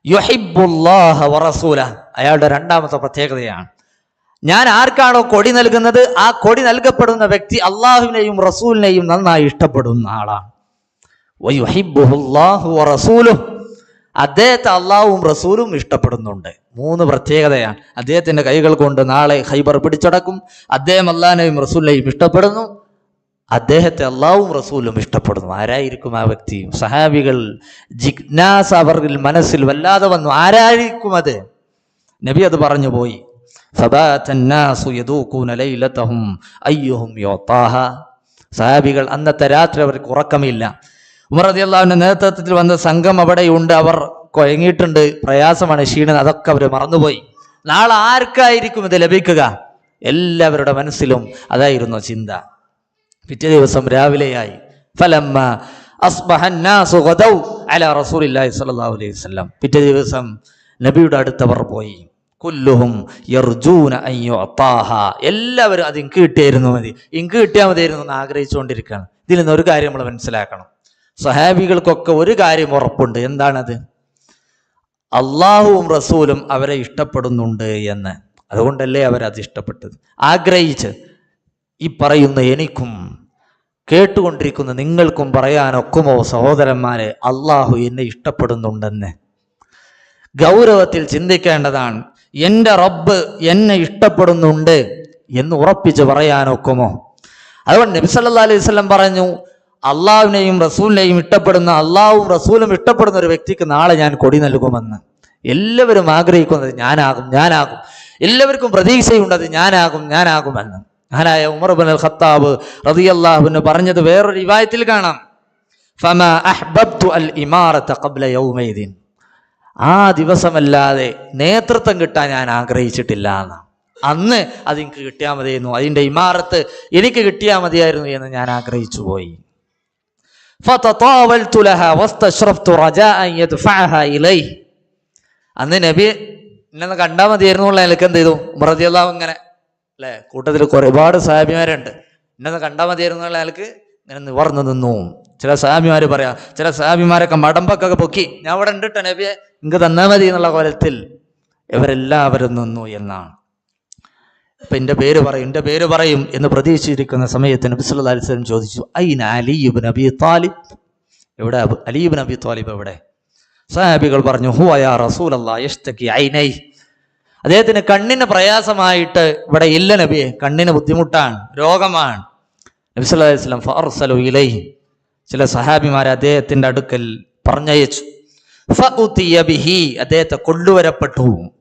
യുഹിബ്ബുല്ലാഹ വറസൂലഹ, അയാളുടെ രണ്ടാമത്തെ പ്രത്യേകതയാണ്, ഞാൻ ആർക്കാണോ കൊടി നൽകുന്നത് ആ കൊടി നൽകപ്പെടുന്ന വ്യക്തി അള്ളാഹുവിനെയും റസൂലിനെയും നന്നായി ഇഷ്ടപ്പെടുന്ന ആളാണ്. വയുഹിബ്ബുഹുല്ലാഹു വറസൂലുഹു, അദ്ദേഹത്തെ അള്ളാഹുവും റസൂലും ഇഷ്ടപ്പെടുന്നുണ്ട്. 3 പ്രത്യേകതയാണ്. അദ്ദേഹത്തിന്റെ കൈകൾ കൊണ്ട് നാളെ ഖൈബർ പിടിച്ചടക്കും, അദ്ദേഹം അള്ളാഹിനെയും റസൂലിനെയും ഇഷ്ടപ്പെടുന്നു, അദ്ദേഹത്തെ അള്ളാഹുവും റസൂലും ഇഷ്ടപ്പെടുന്നു. ആരായിരിക്കും ആ വ്യക്തി? സഹാബികൾ ജിജ്ഞാസ അവരിൽ മനസ്സിൽ വല്ലാതെ വന്നു, ആരായിരിക്കും അത്? നബി അത് പറഞ്ഞു പോയി. സഹാബികൾ അന്നത്തെ രാത്രി അവർക്ക് ഉറക്കമില്ല. ഉമർ റളിയല്ലാഹുവിന്റെ നേതൃത്വത്തിൽ വന്ന സംഘം അവിടെയുണ്ട്. അവർ കൊയങ്ങിയിട്ടുണ്ട്, പ്രയാസമാണ്, ക്ഷീണം, അതൊക്കെ അവർ മറന്നുപോയി. നാളെ ആർക്കായിരിക്കും ഇത് ലഭിക്കുക? എല്ലാവരുടെ മനസ്സിലും അതായിരുന്നു ചിന്ത. പിറ്റേ ദിവസം രാവിലെയായി. ഫലമ്മ അസ്ബഹ അന്നാസു ഗദൗ അലാ റസൂലില്ലാഹി സ്വല്ലല്ലാഹു അലൈഹി വസല്ലം, പിറ്റേ ദിവസം നബിയുടെ അടുത്തവർ പോയി. കുല്ലുഹും യർജൂന അൻ യുഅതാഹ, എല്ലാവരും അത് ഇൻക്ക് കിട്ടിയായിരുന്നു മതി, ഇൻക്ക് കിട്ടിയാൽ മതിയായിരുന്നു എന്ന് ആഗ്രഹിച്ചുകൊണ്ടിരിക്കുകയാണ്. ഇതിൽ നിന്ന് ഒരു കാര്യം നമ്മൾ മനസ്സിലാക്കണം, സഹാബികൾക്കൊക്കെ ഒരു കാര്യം ഉറപ്പുണ്ട്. എന്താണത്? അള്ളാഹുവും റസൂലും അവരെ ഇഷ്ടപ്പെടുന്നുണ്ട് എന്ന്. അതുകൊണ്ടല്ലേ അവരത് ഇഷ്ടപ്പെട്ടത്. ആഗ്രഹിച്ച് ഈ പറയുന്ന എനിക്കും കേട്ടുകൊണ്ടിരിക്കുന്ന നിങ്ങൾക്കും പറയാനൊക്കുമോ സഹോദരന്മാരെ, അള്ളാഹു എന്നെ ഇഷ്ടപ്പെടുന്നുണ്ടെന്ന് ഗൗരവത്തിൽ ചിന്തിക്കേണ്ടതാണ്. എൻ്റെ റബ്ബ് എന്നെ ഇഷ്ടപ്പെടുന്നുണ്ട് എന്ന് ഉറപ്പിച്ച് പറയാനൊക്കുമോ? അതുകൊണ്ട് നബി സല്ലല്ലാഹു അലൈഹി വസല്ലം പറഞ്ഞു, അള്ളാഹുവിനെയും റസൂലിനെയും ഇഷ്ടപ്പെടുന്ന, അള്ളാഹുവും റസൂലും ഇഷ്ടപ്പെടുന്ന ഒരു വ്യക്തിക്ക് നാളെ ഞാൻ കൊടി നൽകുമെന്ന്. എല്ലാവരും ആഗ്രഹിക്കുന്നത് ഞാനാകും, ഞാനാകും. എല്ലാവർക്കും പ്രതീക്ഷയുണ്ടത് ഞാനാകുമെന്ന്. മഹാനായ ഉമർ ഇബ്നുൽ ഖത്താബ് റളിയല്ലാഹു അൻഹു പറഞ്ഞത് വേറൊരു റിവായത്തിൽ കാണാം, ഫമാ അഹ്ബബ്തു അൽ ഇമാറത ഖബ്ല യൗമൈദിൻ, ആ ദിവസമല്ലാതെ നേതൃത്വം കിട്ടാൻ ഞാൻ ആഗ്രഹിച്ചിട്ടില്ല എന്ന്. അന്ന് അതെനിക്ക് കിട്ടിയാൽ മതിയായിരുന്നു, അതിൻ്റെ ഇമാറത്ത് എനിക്ക് കിട്ടിയാൽ മതിയായിരുന്നു എന്ന് ഞാൻ ആഗ്രഹിച്ചു പോയി. ഫതതാവൽതു ലഹാ വസ്തശ്റഫ്തു റജാഅൻ യദ്ഫഅഹാ ഇലൈഹി, അന്ന് നബി എന്നെ കണ്ടാൽ മതിയായിരുന്നു ഉള്ള എനിക്ക് എന്ത് ചെയ്തു? ഉമർ റളിയല്ലാഹു ഇങ്ങനെ അല്ലെ, കൂട്ടത്തിൽ ഒരുപാട് സഹാബിമാരുണ്ട്, എന്നെ കണ്ടാൽ മതിയായിരുന്നു ഉള്ള അയാൾക്ക് ഇങ്ങനെ നിവർന്നു നിന്നു. ചില സഹാബിമാര് പറയാം, ചില സഹാബിമാരൊക്കെ മടമ്പൊക്കെ പൊക്കി, ഞാൻ അവിടെ ഉണ്ടിട്ട നബിയെ ഇങ്ങ് തന്നാൽ മതി എന്നുള്ള കോലത്തിൽ ഇവരെല്ലാവരും നിന്നു എന്നാണ്. ഇപ്പൊ എൻ്റെ പേര് പറയും എന്ന് പ്രതീക്ഷിച്ചിരിക്കുന്ന സമയത്ത് നബി സല്ലല്ലാഹു അലൈഹി വസല്ലം ചോദിച്ചു, ഐന അലി ഇബ്നു അബീ താലിബ്, എവിടെ അലി ഇബ്നു അബീ താലിബ് എവിടെ? സഹാബികൾ പറഞ്ഞു, ഹുവ യാ റസൂലല്ലാഹ് യശ്തകി ഐനൈ, അദ്ദേഹത്തിന് കണ്ണിന് പ്രയാസമായിട്ട് ഇവിടെ ഇല്ല നബിയെ, കണ്ണിന് ബുദ്ധിമുട്ടാണ്, രോഗമാണ്. നബി സല്ലല്ലാഹു അലൈഹി വസല്ലം ഫഅർസലു ഇലൈഹി, ചില സഹാബിമാരെ അദ്ദേഹത്തിന്റെ അടുക്കൽ പറഞ്ഞയച്ചു. ഫഉതിയ ബിഹി, അദ്ദേഹത്തെ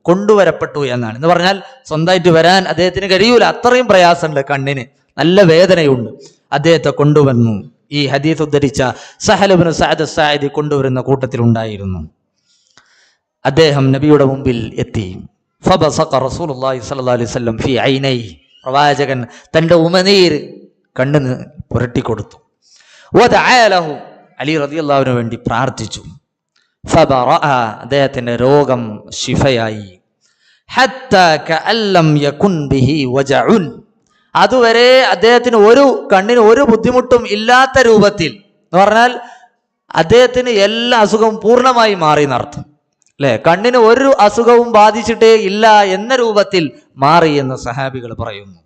കൊണ്ടുവരപ്പെട്ടു എന്നാണ്. എന്ന് പറഞ്ഞാൽ സ്വന്തമായിട്ട് വരാൻ അദ്ദേഹത്തിന് കഴിയൂല, അത്രയും പ്രയാസമുണ്ട്, കണ്ണിന് നല്ല വേദനയുണ്ട്. അദ്ദേഹത്തെ കൊണ്ടുവന്നു. ഈ ഹദീസ് ഉദ്ധരിച്ച സഹൽ ഇബ്നു സഅദ് അസ്സാഇദി കൊണ്ടുവരുന്ന കൂട്ടത്തിലുണ്ടായിരുന്നു. അദ്ദേഹം നബിയുടെ മുമ്പിൽ എത്തി. ഫബസഖ റസൂലുള്ളാഹി സ്വല്ലല്ലാഹു അലൈഹി വസല്ലം ഫീ ഐനൈഹി, പ്രവാചകൻ തന്റെ ഉമനീര് കണ്ണിന് പുരട്ടിക്കൊടുത്തു. വദഅ ലഹു, അലി റളിയല്ലാഹു അൻഹു വേണ്ടി പ്രാർത്ഥിച്ചു. ഫബറഅ, അദ്ദേഹത്തിന്റെ രോഗം ശിഫയായി. ഹത്താ കഅല്ലം യകുൻ ബിഹി വജഉൻ, അതുവരെ അദ്ദേഹത്തിന് കണ്ണിന് ഒരു ബുദ്ധിമുട്ടും ഇല്ലാത്ത രൂപത്തിൽ, എന്ന് പറഞ്ഞാൽ അദ്ദേഹത്തിന് എല്ലാ അസുഖവും പൂർണ്ണമായി മാറി എന്നർത്ഥം അല്ലെ. കണ്ണിന് ഒരു അസുഖവും ബാധിച്ചിട്ടേ ഇല്ല എന്ന രൂപത്തിൽ മാറി എന്ന് സഹാബികൾ പറയുന്നു.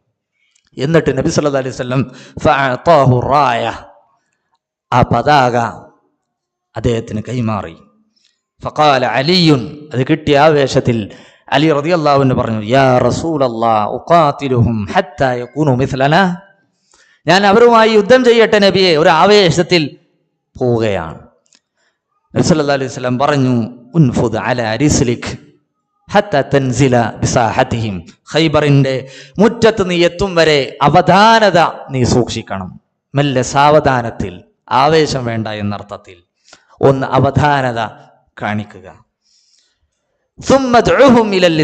എന്നിട്ട് നബി സല്ലല്ലാഹു അലൈഹി വസല്ലം ഫഅതാഹു റായ, ആ പതാക അദ്ദേഹത്തിന് കൈമാറി. ഫഖാല അലിയുൻ, അത് കിട്ടിയ ആവേശത്തിൽ അലി റളിയല്ലാഹു അൻഹു പറഞ്ഞു, യാ റസൂലല്ലാഹ് ഉഖാതിലുഹും ഹത്താ യകൂനു മിസ്ലനാ, ഞാൻ അവരുമായി യുദ്ധം ചെയ്യട്ടെ നബിയെ, ഒരു ആവേശത്തിൽ പോവുകയാണ്. നബി സല്ലല്ലാഹു അലൈഹി വസല്ലം പറഞ്ഞു, ഉൻഫുദ് അലാ റിസ്ലിക് ഹത്താ തൻസില ബിസാഹതിഹിം, ഖൈബറിന്റെ മുറ്റത്ത് നീ എത്തും വരെ അവധാനത നീ സൂക്ഷിക്കണം. മെല്ലെ സാവധാനത്തിൽ, ആവേശം വേണ്ട എന്നർത്ഥത്തിൽ ഒന്ന് അവധാനത കാണിക്കുക.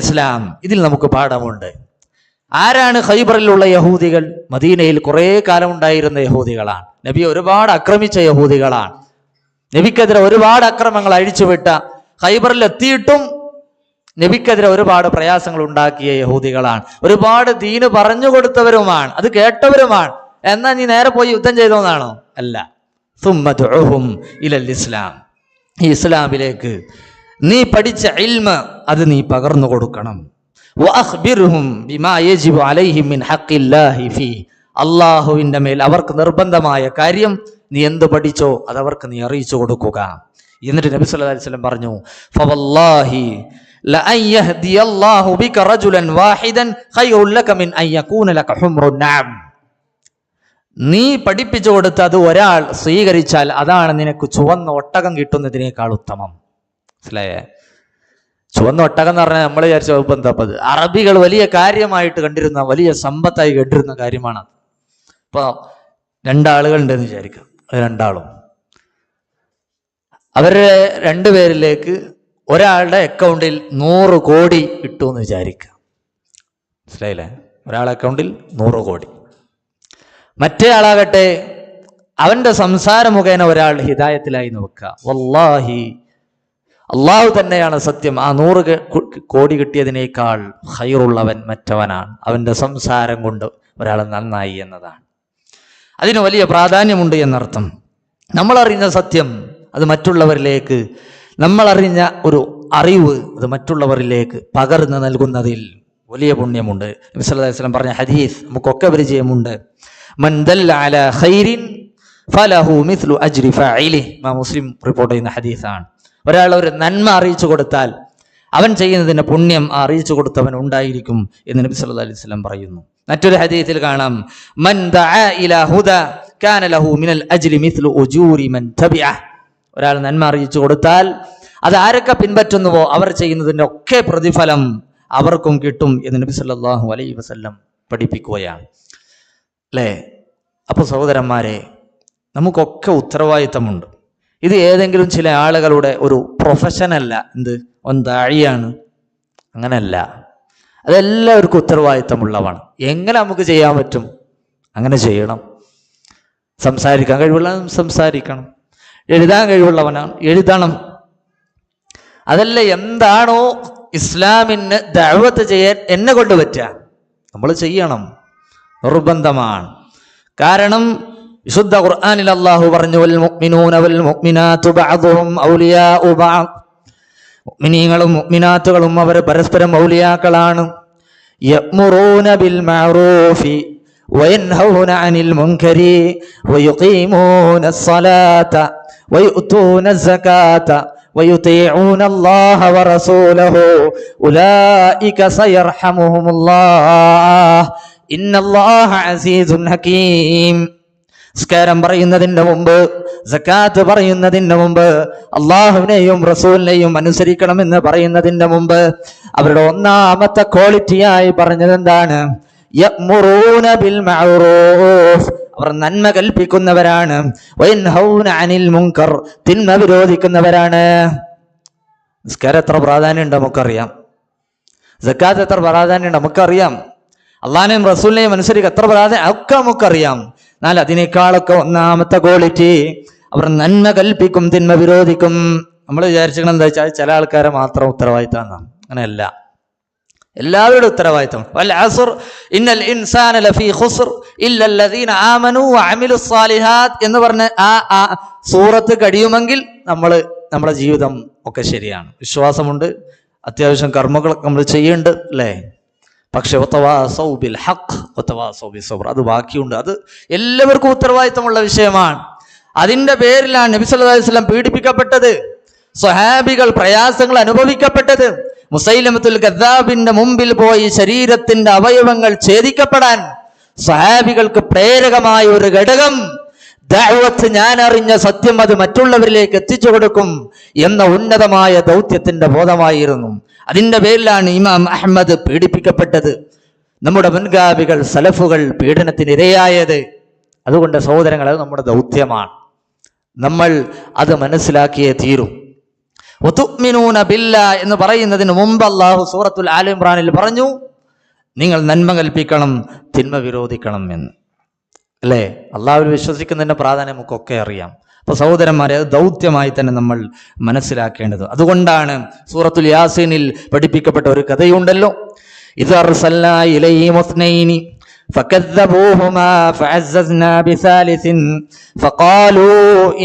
ഇസ്ലാം, ഇതിൽ നമുക്ക് പാഠമുണ്ട്. ആരാണ് ഖൈബറിലുള്ള യഹൂദികൾ? മദീനയിൽ കുറെ കാലം ഉണ്ടായിരുന്ന യഹൂദികളാണ്. നബി ഒരുപാട് ആക്രമിച്ച യഹൂദികളാണ്. നബിക്കെതിരെ ഒരുപാട് അക്രമങ്ങൾ അഴിച്ചുവിട്ട, ഖൈബറിൽ എത്തിയിട്ടും നബിക്കെതിരെ ഒരുപാട് പ്രയാസങ്ങൾ ഉണ്ടാക്കിയ യഹൂദികളാണ്. ഒരുപാട് ദീന് പറഞ്ഞു കൊടുത്തവരുമാണ്, അത് കേട്ടവരുമാണ്. എന്നാ നീ നേരെ പോയി യുദ്ധം ചെയ്തോന്നാണോ? അല്ല. ഇസ്ലാം, ഈ ഇസ്ലാമിലേക്ക് നീ പഠിച്ച ഇൽമ അത് നീ പകർന്നു കൊടുക്കണം. അള്ളാഹുവിന്റെ മേൽ അവർക്ക് നിർബന്ധമായ കാര്യം നീ എന്ത് പഠിച്ചോ അത് അവർക്ക് നീ അറിയിച്ചു കൊടുക്കുക. എന്നിട്ട് നബി സല്ലല്ലാഹു അലൈഹി വസല്ലം പറഞ്ഞു, ഫവല്ലാഹി ലഅൻ യഹ്ദിയല്ലാഹു ബിക റജുലൻ വാഹിദൻ ഖൈറുൻ ലക മിൻ അൻ യകൂന ലക ഹുംറുൻ നഅം, നീ പഠിപ്പിച്ചു കൊടുത്ത അത് ഒരാൾ സ്വീകരിച്ചാൽ അതാണ് നിനക്ക് ചുവന്ന ഒട്ടകം കിട്ടുന്നതിനേക്കാൾ ഉത്തമം. മനസ്സിലായേ? ചുവന്ന ഒട്ടകം എന്ന് പറഞ്ഞാൽ നമ്മൾ വിചാരിച്ച എന്താപ്പത്, അറബികൾ വലിയ കാര്യമായിട്ട് കണ്ടിരുന്ന, വലിയ സമ്പത്തായി കേട്ടിരുന്ന കാര്യമാണ്. ഇപ്പൊ രണ്ടാളുകൾ ഉണ്ടെന്ന് വിചാരിക്കാം, രണ്ടാളും അവരുടെ രണ്ടുപേരിലേക്ക് ഒരാളുടെ അക്കൗണ്ടിൽ 100 കോടി ഇട്ടു എന്ന് വിചാരിക്കാം. മനസ്സിലായില്ലേ? ഒരാളുടെ അക്കൗണ്ടിൽ 100 കോടി. മറ്റേ ആളാകട്ടെ അവന്റെ സംസാര മുഖേന ഒരാൾ ഹിദായത്തിലായി നോക്കുക. വല്ലാഹി, അള്ളാഹു തന്നെയാണ് സത്യം, ആ 100 കോടി കിട്ടിയതിനേക്കാൾ ഖൈറുള്ളവൻ മറ്റവനാണ്. അവന്റെ സംസാരം കൊണ്ട് ഒരാൾ നന്നായി എന്നതാണ്. അതിന് വലിയ പ്രാധാന്യമുണ്ട് എന്നർത്ഥം. നമ്മളറിഞ്ഞ സത്യം അത് മറ്റുള്ളവരിലേക്ക്, നമ്മളറിഞ്ഞ ഒരു അറിവ് അത് മറ്റുള്ളവരിലേക്ക് പകർന്നു നൽകുന്നതിൽ വലിയ പുണ്യമുണ്ട്. നബി സല്ലല്ലാഹു അലൈഹി വസല്ലം പറഞ്ഞ ഹദീസ് നമുക്കൊക്കെ പരിചയമുണ്ട്. മൻ ദല്ല അലാ ഖൈരിൻ ഫലഹു മിസ്ലു അജ്രി ഫാഇലിഹി, മുസ്ലിം റിപ്പോർട്ട് ചെയ്യുന്ന ഹദീസാണ്. ഒരാൾ ഒരു നന്മ അറിയിച്ചു കൊടുത്താൽ അവൻ ചെയ്യുന്നതിന് പുണ്യം അറിയിച്ചു കൊടുത്തവൻ ഉണ്ടായിരിക്കും എന്ന് നബി സല്ലല്ലാഹു അലൈഹി വസല്ലം പറയുന്നു. മറ്റൊരു ഹദീസിൽ കാണാം, മൻ ദഅ ഇലാ ഹുദാ കാന ലഹു മിനൽ അജ്രി മിസ്ലു ഉജൂരി മൻ തബിഅഹ്, ഒരാൾ നന്മ അറിയിച്ചു കൊടുത്താൽ അത് ആരൊക്കെ പിൻപറ്റുന്നുവോ അവർ ചെയ്യുന്നതിൻ്റെ ഒക്കെ പ്രതിഫലം അവർക്കും കിട്ടും എന്ന് നബി സല്ലല്ലാഹു അലൈഹി വസല്ലം പഠിപ്പിക്കുകയാണ്. അല്ലേ? അപ്പോൾ സഹോദരന്മാരെ, നമുക്കൊക്കെ ഉത്തരവാദിത്തമുണ്ട്. ഇത് ഏതെങ്കിലും ചില ആളുകളുടെ ഒരു പ്രൊഫഷനല്ല. എന്ത് ദാഇയാണ്, അങ്ങനല്ല. അതെല്ലാവർക്കും ഉത്തരവാദിത്തമുള്ളതാണ്. എങ്ങനെ നമുക്ക് ചെയ്യാൻ പറ്റും അങ്ങനെ ചെയ്യണം. സംസാരിക്കാൻ കഴിവുള്ളവൻ സംസാരിക്കണം, എഴുതാൻ കഴിവുള്ളവനാണ് എഴുതണം. അതല്ല, എന്താണോ ഇസ്ലാമിന് ദഅവത്ത് ചെയ്യാൻ എന്നെ കൊണ്ട് പറ്റുക നമ്മൾ ചെയ്യണം, നിർബന്ധമാണ്. കാരണം വിശുദ്ധ ഖുർആനിൽ അല്ലാഹു പറഞ്ഞു, വൽ മുഅ്മിനൂന വൽ മുഅ്മിനാതു ബഅദുഹും ഔലിയാഉ ബഅദ്, മുഅ്മിനീങ്ങളും മുഅ്മിനാത്തുകളും അവർ പരസ്പരം ഔലിയാക്കളാണ്. യഅ്മുറൂന ബിൽ മഅറൂഫി വയൻഹൗന അനിൽ മുൻകരി വയുഖീമൂന അസ്സലാത വയുഅ്തൂന അസ്സകാത വയുതീഊന അല്ലാഹ വറസൂലഹു ഉലൈക സയർഹമുഹുമുല്ലാഹ് ഇന്നല്ലാഹ അസീസുൻ ഹകീം. നിസ്കാരം പറയുന്നതിന് മുമ്പ്, സക്കാത്ത് പറയുന്നതിന് മുമ്പ്, അള്ളാഹുവിനെയും റസൂലിനെയും അനുസരിക്കണമെന്ന് പറയുന്നതിന് മുമ്പ് അവരുടെ ഒന്നാമത്തെ ക്വാളിറ്റിയായി പറഞ്ഞത് എന്താണ്? യഅ്മുറൂന ബിൽ മഅറൂഫ്, അവർ നന്മ കൽപ്പിക്കുന്നവരാണ്. വയൻഹൗന അനിൽ മുൻകർ, തിന്മ വിരോധിക്കുന്നവരാണ്. നിസ്കാരം എത്ര പ്രാധാന്യമുണ്ട് നമുക്കറിയാം. സക്കാത്ത് എത്ര പ്രാധാന്യമുണ്ട് നമുക്കറിയാം. അള്ളാഹിനെയും റസൂലിനെയും അനുസരിക്കുക എത്ര പ്രാധാന്യം ഒക്കെ നമുക്കറിയാം. എന്നാൽ അതിനേക്കാളൊക്കെ ഒന്നാമത്തെ ക്വാളിറ്റി അവർ നന്മ കൽപ്പിക്കും, തിന്മ വിരോധിക്കും. നമ്മൾ വിചാരിച്ചിരിക്കണം എന്താ വെച്ചാൽ ചില ആൾക്കാരെ മാത്രം ഉത്തരവാദിത്തമാണ്. അങ്ങനെയല്ല, എല്ലാവരുടെ ഉത്തരവാദിത്തം. വൽ അസ്ർ ഇന്നൽ ഇൻസാന ലഫീ ഖുസ്ർ ഇല്ലല്ലദീന ആമനൂ വഅമിലുസ് സാലിഹാത്ത് എന്ന് പറഞ്ഞ ആ സൂറത്ത് കഴിയുമെങ്കിൽ നമ്മുടെ ജീവിതം ഒക്കെ ശരിയാണ്. വിശ്വാസമുണ്ട്, അത്യാവശ്യം കർമ്മങ്ങളൊക്കെ നമ്മൾ ചെയ്യുന്നുണ്ട് അല്ലേ? പക്ഷെ വതവാസൗ ബിൽ ഹഖ് വതവാസൗ ബിസ്സബ്ർ, അത് ബാക്കിയുണ്ട്. അത് എല്ലാവർക്കും ഉത്തരവാദിത്തമുള്ള വിഷയമാണ്. അതിന്റെ പേരിലാണ് നബി സല്ലല്ലാഹു അലൈഹി വസല്ലം പീഡിപ്പിക്കപ്പെട്ടത്, സ്വഹാബികൾ പ്രയാസങ്ങൾ അനുഭവിക്കപ്പെട്ടത്. മുസൈലമത്തുൽ കദ്ദാബിന്റെ മുമ്പിൽ പോയി ശരീരത്തിന്റെ അവയവങ്ങൾ ഛേദിക്കപ്പെടാൻ സ്വഹാബികൾക്ക് പ്രേരകമായ ഒരു ഘടകം ദഅവത്ത്, ഞാൻ അറിഞ്ഞ സത്യം അത് മറ്റുള്ളവരിലേക്ക് എത്തിച്ചു കൊടുക്കും എന്ന ഉന്നതമായ ദൗത്യത്തിന്റെ ബോധമായിരുന്നു. അതിന്റെ പേരിലാണ് ഇമാം അഹ്മദ് പീഡിപ്പിക്കപ്പെട്ടത്, നമ്മുടെ മുൻഗാമികൾ സലഫുകൾ പീഡനത്തിനിരയായത്. അതുകൊണ്ട് സഹോദരങ്ങൾ, അത് നമ്മുടെ ദൗത്യമാണ്. നമ്മൾ അത് മനസ്സിലാക്കിയേ തീരും. വതുഅ്മിനൂന ബില്ലാഹ് എന്ന് പറയുന്നതിന് മുമ്പ് അല്ലാഹു സൂറത്തുൽ ആല ഇംറാനിൽ പറഞ്ഞു, നിങ്ങൾ നന്മ കൽപ്പിക്കണം, തിന്മ വിരോധിക്കണം എന്ന്. അല്ലേ? അള്ളാഹുവിൽ വിശ്വസിക്കുന്നതിന്റെ പ്രാധാന്യം നമുക്കൊക്കെ അറിയാം. അപ്പൊ സഹോദരന്മാരെ, അത് ദൗത്യമായി തന്നെ നമ്മൾ മനസ്സിലാക്കേണ്ടത്. അതുകൊണ്ടാണ് സൂറത്തുൽ യാസീനിൽ പഠിപ്പിക്കപ്പെട്ട ഒരു കഥയുണ്ടല്ലോ, ഇദ് അർസൽനാ ഇലൈഹിം ഇസ്നൈനി ഫകദ്ദബൂഹുമാ ഫഅസ്സസ്നാ ബിസാലിസിൻ ഫഖാലൂ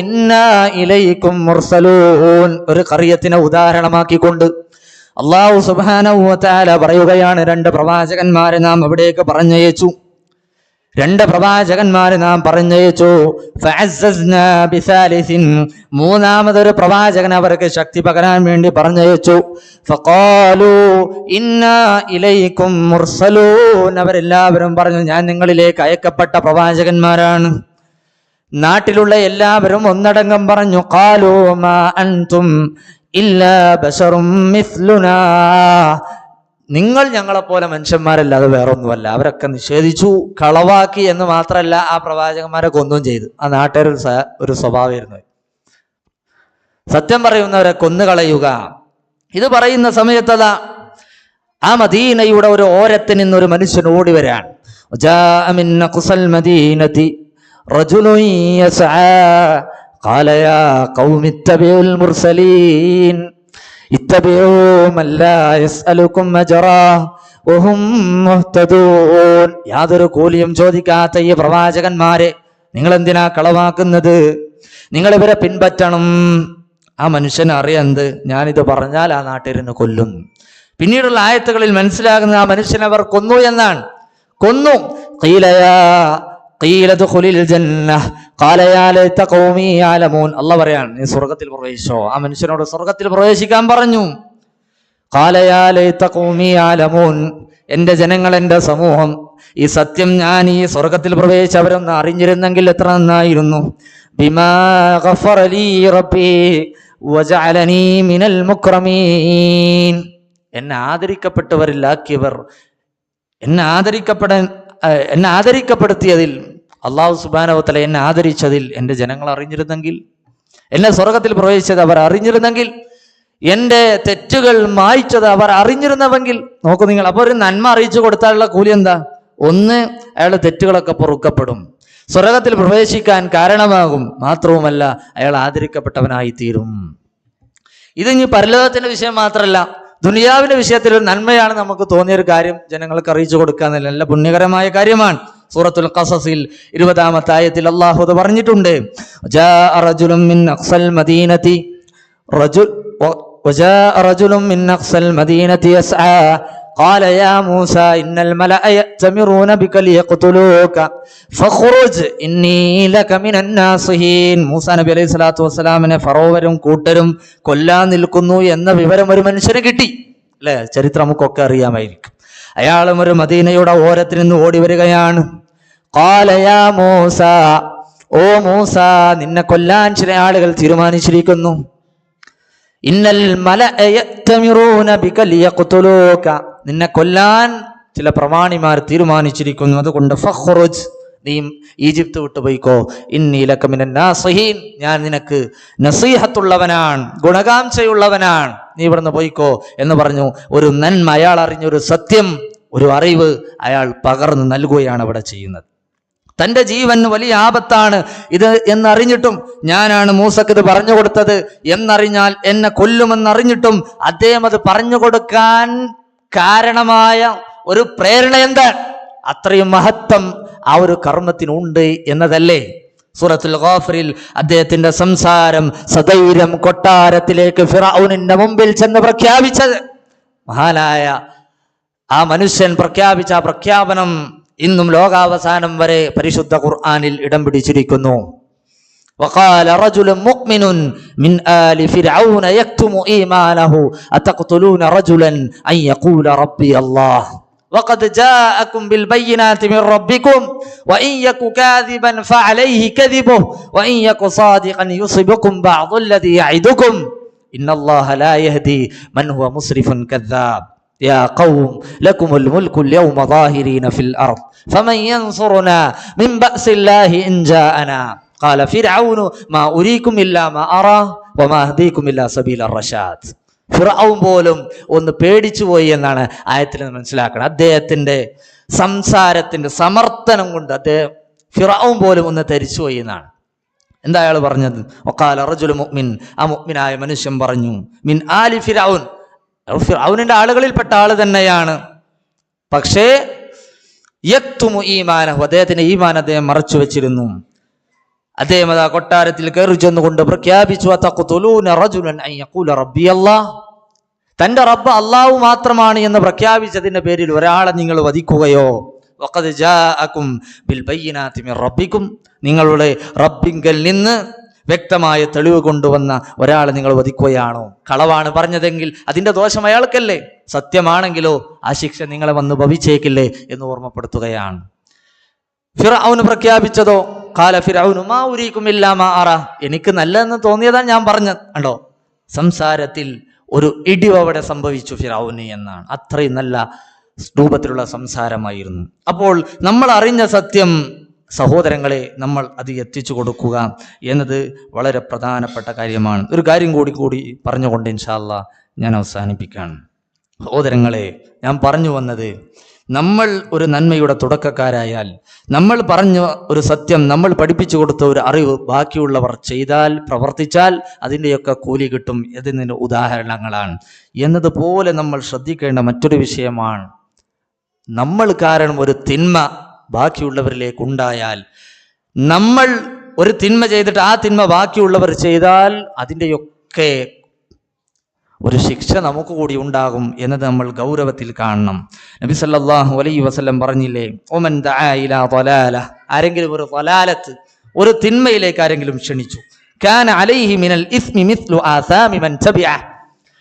ഇന്നാ ഇലൈക്കും മുർസലൂൻ. ഒരു ഖറിയത്തിനെ ഉദാഹരണമാക്കിക്കൊണ്ട് അല്ലാഹു സുബ്ഹാനഹു വ തആല പറയുകയാണ്, രണ്ട് പ്രവാചകന്മാരെ നാം അവിടേക്ക് പറഞ്ഞയച്ചു. ഫഅസ്സസ്നാ ബിസാലിസിൻ, മൂന്നാമതൊരു പ്രവാചകൻ അവർക്ക് ശക്തി പകരാൻ വേണ്ടി പറഞ്ഞയച്ചു. ഫഖാലൂ ഇന്നാ ഇലൈക്കും മുർസലൂൻ, അവരെല്ലാവരും പറഞ്ഞു, ഞാൻ നിങ്ങളിലേക്ക് അയക്കപ്പെട്ട പ്രവാചകന്മാരാണ്. നാട്ടിലുള്ള എല്ലാവരും ഒന്നടങ്കം പറഞ്ഞു, ഖാലൂ മാ അൻതും ഇല്ലാ ബശറും മിസ്ലുനാ, നിങ്ങൾ ഞങ്ങളെപ്പോലെ മനുഷ്യന്മാരല്ലാതെ വേറൊന്നുമല്ല. അവരൊക്കെ നിഷേധിച്ചു, കളവാക്കി എന്ന് മാത്രമല്ല, ആ പ്രവാചകന്മാരെ കൊന്നും ചെയ്തു. ആ നാട്ടുകാർ ഒരു സ്വഭാവമായിരുന്നു, സത്യം പറയുന്നവരെ കൊന്നുകളയുക. ഇത് പറയുന്ന സമയത്തതാ ആ മദീനയുടെ ഒരു ഓരത്തിൽ നിന്നൊരു മനുഷ്യൻ ഓടി വരാൻ. قال يا قوم اتبعوا المرسلين اتبعوا من لا يسألكم أجرا وهم مهتدون. യാതൊരു കൂലിയും ചോദിക്കാത്ത ഈ പ്രവാചകന്മാരെ നിങ്ങൾ എന്തിനാ കളവാക്കുന്നത്? നിങ്ങൾ ഇവരെ പിൻപറ്റണം. ആ മനുഷ്യന് അറിയാം എന്ത്, ഞാനിത് പറഞ്ഞാൽ ആ നാട്ടുകാരനെ കൊല്ലും. പിന്നീടുള്ള ആയത്തുകളിൽ മനസ്സിലാകുന്ന ആ മനുഷ്യനെ അവർ കൊന്നു എന്നാണ്. കൊന്നു. അള്ളാഹ് പറയാണ്, നീ സ്വർഗത്തിൽ പ്രവേശിച്ചോ. ആ മനുഷ്യനോട് സ്വർഗത്തിൽ പ്രവേശിക്കാൻ പറഞ്ഞു. എന്റെ ജനങ്ങൾ, എന്റെ സമൂഹം, ഈ സത്യം ഞാൻ ഈ സ്വർഗത്തിൽ പ്രവേശിച്ചവരൊന്ന് അറിഞ്ഞിരുന്നെങ്കിൽ എത്ര നന്നായിരുന്നു. ബിമാ ഗഫറ ലീ റബ്ബി വജഅലനീ മിനൽ മുക്രമീൻ. എന്നെ ആദരിക്കപ്പെട്ടവരിലാക്കിയവർ, എന്നെ ആദരിക്കപ്പെടുത്തിയതിൽ, അല്ലാഹു സുബ്ഹാനഹു വ തആല എന്നെ ആദരിച്ചതിൽ എൻ്റെ ജനങ്ങൾ അറിഞ്ഞിരുന്നെങ്കിൽ, എന്നെ സ്വർഗത്തിൽ പ്രവേശിച്ചത് അവർ അറിഞ്ഞിരുന്നെങ്കിൽ, എൻ്റെ തെറ്റുകൾ മായ്ച്ചത് അവർ അറിഞ്ഞിരുന്നുവെങ്കിൽ. നോക്കൂ നിങ്ങൾ, അപ്പോൾ ഒരു നന്മ അറിയിച്ചു കൊടുത്താലുള്ള കൂലി എന്താ? ഒന്ന്, അയാളുടെ തെറ്റുകളൊക്കെ പൊറുക്കപ്പെടും, സ്വർഗത്തിൽ പ്രവേശിക്കാൻ കാരണമാകും. മാത്രവുമല്ല, അയാൾ ആദരിക്കപ്പെട്ടവനായി തീരും. ഇതിനി പരലോകത്തിന്റെ വിഷയം മാത്രമല്ല, ദുനിയാവിന്റെ വിഷയത്തിൽ ഒരു നന്മയാണ് നമുക്ക് തോന്നിയൊരു കാര്യം ജനങ്ങൾക്ക് അറിയിച്ചു കൊടുക്കുക എന്നല്ല, നല്ല പുണ്യകരമായ കാര്യമാണ്. സൂറത്തുൽ ഖസസിൽ 20-ാമത്തെ ആയത്തിൽ അല്ലാഹു അത് പറഞ്ഞിട്ടുണ്ട്. ജാഅ റജുലുൻ മിൻ അഖ്സൽ മദീനതി യസ്ആ قال يا موسى إن الملأ يأتمرون بك ليقتلوك فاخرج إني لك من الناصحين. മൂസാ നബി അലൈഹി സ്വലാത്തു വസ്സലാമിനെ ഫറോവരും കൂട്ടരും കൊല്ലാൻ നിൽക്കുന്നു എന്ന വിവരം ഒരു മനുഷ്യന് കിട്ടി, അല്ലെ? ചരിത്രം നമുക്കൊക്കെ അറിയാമായിരിക്കും. അയാളും ഒരു മദീനയുടെ ഓരത്തിൽ നിന്ന് ഓടി വരികയാണ്. قال يا موسى ഓ മൂസ, നിന്നെ കൊല്ലാൻ ചില ആളുകൾ തീരുമാനിച്ചിരിക്കുന്നു. ഇന്നൽ മലഅ യഅ്തമിറൂന ബിക ലിയഖ്തുലൂക, നിന്നെ കൊല്ലാൻ ചില പ്രമാണിമാർ തീരുമാനിച്ചിരിക്കുന്നു. അതുകൊണ്ട് ഫഖ്റുജ്, നീ ഈജിപ്ത് വിട്ടുപോയിക്കോ. ഇന്നി ലക മിനൻ നാസിഹീൻ, ഞാൻ നിനക്ക് നസീഹത്തുള്ളവനാണ്, ഗുണകാംക്ഷയുള്ളവനാണ്, നീ ഇവിടുന്ന് പോയിക്കോ എന്ന് പറഞ്ഞു. ഒരു നന്മ, അയാൾ അറിഞ്ഞൊരു സത്യം, ഒരു അറിവ് അയാൾ പകർന്നു നൽകുകയാണ് ഇവിടെ ചെയ്യുന്നത്. തൻ്റെ ജീവന് വലിയ ആപത്താണ് ഇത് എന്നറിഞ്ഞിട്ടും, ഞാനാണ് മൂസക്ക് ഇത് പറഞ്ഞു കൊടുത്തത് എന്നറിഞ്ഞാൽ എന്നെ കൊല്ലുമെന്നറിഞ്ഞിട്ടും അദ്ദേഹം അത് പറഞ്ഞു കൊടുക്കാൻ കാരണമായ ഒരു പ്രേരണ എന്താണ്? അത്രയും മഹത്വം ആ ഒരു കർമ്മത്തിനുണ്ട് എന്നതല്ലേ? സൂറത്തുൽ ഗാഫിറിൽ അദ്ദേഹത്തിന്റെ സംസാരം സധൈര്യം കൊട്ടാരത്തിലേക്ക് ഫിറഔനിന്റെ മുമ്പിൽ ചെന്ന് പ്രഖ്യാപിച്ചത്, മഹാനായ ആ മനുഷ്യൻ പ്രഖ്യാപിച്ച ആ പ്രഖ്യാപനം ഇന്നും ലോകാവസാനം വരെ പരിശുദ്ധ ഖുർആനിൽ ഇടം പിടിച്ചിരിക്കുന്നു. وقال رجل مؤمن من آل فرعون يكتم إيمانه أتقتلون رجلا أن يقول ربي الله وقد جاءكم بالبينات من ربكم وإن يك كاذبا فعليه كذبه وإن يك صادقا يصبكم بعض الذي يعدكم إن الله لا يهدي من هو مسرف كذاب يا قوم لكم الملك اليوم ظاهرين في الأرض فمن ينصرنا من بأس الله إن جاءنا قال فرعون ما أريكم إلا ما أرى وما أهديكم إلا سبيل الرشاد. ഫിർഔൻ പോലും ഒന്ന് പേടിച്ചു പോയി എന്നാണ് ആയത്തിൽ മനസ്സിലാക്കണം. അദ്ദേഹത്തിന്റെ സംസാരത്തിന്റെ സമർത്ഥനം കൊണ്ട് അദ്ദേഹം ഫിർഔൻ പോലും ഒന്ന് തരിച്ചുപോയി എന്നാണ്. എന്താ അയാൾ പറഞ്ഞത്? വഖാല റജുലു മുഅ്മിൻ, ആ മുഅ്മിനായ മനുഷ്യൻ പറഞ്ഞു, മിൻ ആലി ഫിർഔൻ, ഫിർഔനിന്റെ ആളുകളിൽപ്പെട്ട ആള് തന്നെയാണ്. പക്ഷേ യക്തുമു ഈമാനഹു, അദ്ദേഹത്തിന്റെ ഈമാൻ അദ്ദേഹം മറച്ചു വെച്ചിരുന്നു. അദ്ദേഹം അതാ കൊട്ടാരത്തിൽ കയറി ചെന്നുകൊണ്ട് പ്രഖ്യാപിച്ചു, അതഖ്തുലൂന റജുലൻ അൻ യഖൂല റബ്ബി അല്ലാഹ്, തന്റെ റബ്ബ് അല്ലാഹു മാത്രമാണ് എന്ന് പ്രഖ്യാപിച്ചതിന്റെ പേരിൽ ഒരാളെ നിങ്ങൾ വധിക്കുകയോ? വഖദ് ജാഅകും ബിൽ ബയ്യിനാതി മിർ റബ്ബികും, നിങ്ങളുടെ റബ്ബിങ്കൽ നിന്ന് വ്യക്തമായ തെളിവ് കൊണ്ടുവന്ന ഒരാളെ നിങ്ങൾ വധിക്കുകയാണോ? കളവാണ് പറഞ്ഞതെങ്കിൽ അതിന്റെ ദോഷം അയാൾക്കല്ലേ, സത്യമാണെങ്കിലോ ആ ശിക്ഷ നിങ്ങളെ വന്ന് ഭവിച്ചേക്കില്ലേ എന്ന് ഓർമ്മപ്പെടുത്തുകയാണ്. ഫിർഔന് പ്രഖ്യാപിച്ചതോ, ഖാല ഫിർഔനു മാ ഉരീകും ഇല്ലാ മാ അറാ, എനിക്ക് നല്ലതെന്ന് തോന്നിയതാണ് ഞാൻ പറഞ്ഞത്. കണ്ടോ, സംസാരത്തിൽ ഒരു ഇടിവ് അവിടെ സംഭവിച്ചു ഫിർഔന് എന്നാണ്. അത്രയും നല്ല രൂപത്തിലുള്ള സംസാരമായിരുന്നു. അപ്പോൾ നമ്മൾ അറിഞ്ഞ സത്യം സഹോദരങ്ങളെ നമ്മൾ അത് എത്തിച്ചു കൊടുക്കുക എന്നത് വളരെ പ്രധാനപ്പെട്ട കാര്യമാണ്. ഒരു കാര്യം കൂടി പറഞ്ഞുകൊണ്ട് ഇൻഷാ അല്ലാഹ് ഞാൻ അവസാനിപ്പിക്കുകയാണ്. സഹോദരങ്ങളെ, ഞാൻ പറഞ്ഞു വന്നത്, നമ്മൾ ഒരു നന്മയുടെ തുടക്കക്കാരായാൽ, നമ്മൾ പറഞ്ഞ ഒരു സത്യം, നമ്മൾ പഠിപ്പിച്ചു കൊടുത്ത ഒരു അറിവ് ബാക്കിയുള്ളവർ ചെയ്താൽ, പ്രവർത്തിച്ചാൽ അതിൻ്റെയൊക്കെ കൂലി കിട്ടും എന്നതിൻ്റെ ഉദാഹരണങ്ങളാണ്. എന്നതുപോലെ നമ്മൾ ശ്രദ്ധിക്കേണ്ട മറ്റൊരു വിഷയമാണ്, നമ്മൾ കാരണം ഒരു തിന്മ ബാക്കിയുള്ളവരിലേക്ക് ഉണ്ടായാൽ, നമ്മൾ ഒരു തിന്മ ചെയ്തിട്ട് ആ തിന്മ ബാക്കിയുള്ളവർ ചെയ്താൽ അതിൻ്റെയൊക്കെ ഒരു ശിക്ഷ നമുക്ക് കൂടി ഉണ്ടാകും എന്നത് നമ്മൾ ഗൗരവത്തിൽ കാണണം. നബി സല്ലല്ലാഹു അലൈഹി വസല്ലം പറഞ്ഞില്ലേ, ഒമൻ ദഅ ഇലാ ളലാല, ആരെങ്കിലും ഒരു ളലാലത്ത്, ഒരു തിന്മയിലേക്ക് ആരെങ്കിലും ക്ഷണിച്ചു, കാന അലൈഹി മിനൽ ഇസ്മി മിസ്ലു ആസാമി മൻ തബിഅ,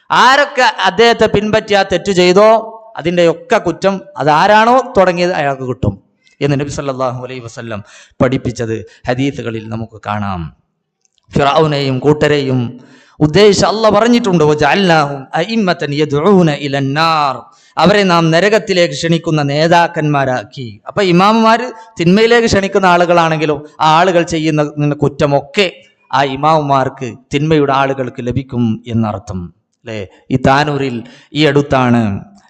ആരൊക്കെ അദ്ദേഹത്തെ പിൻപറ്റി ആ തെറ്റ് ചെയ്തോ അതിൻ്റെ ഒക്കെ കുറ്റം അതാരാണോ തുടങ്ങിയത് അയാൾക്ക് കിട്ടും എന്ന് നബി സല്ലല്ലാഹു അലൈഹി വസല്ലം പഠിപ്പിച്ചത് ഹദീസുകളിൽ നമുക്ക് കാണാം. ഫിർഔനെയും കൂട്ടരെയും ഉദ്ദേശിച്ച് അല്ലാഹ് പറഞ്ഞിട്ടുണ്ട്, വജഅൽനാഹും അഇമ്മതൻ യദ്ഊന ഇലന്നാർ, അവരെ നാം നരകത്തിലേക്ക് ക്ഷണിക്കുന്ന നേതാക്കന്മാരാക്കി. അപ്പൊ ഇമാമുമാർ തിന്മയിലേക്ക് ക്ഷണിക്കുന്ന ആളുകളാണെങ്കിലോ ആ ആളുകൾ ചെയ്യുന്ന കുറ്റമൊക്കെ ആ ഇമാമുമാർക്ക്, തിന്മയുടെ ആളുകൾക്ക് ലഭിക്കും എന്നർത്ഥം അല്ലേ? ഈ താനൂരിൽ ഈ അടുത്താണ്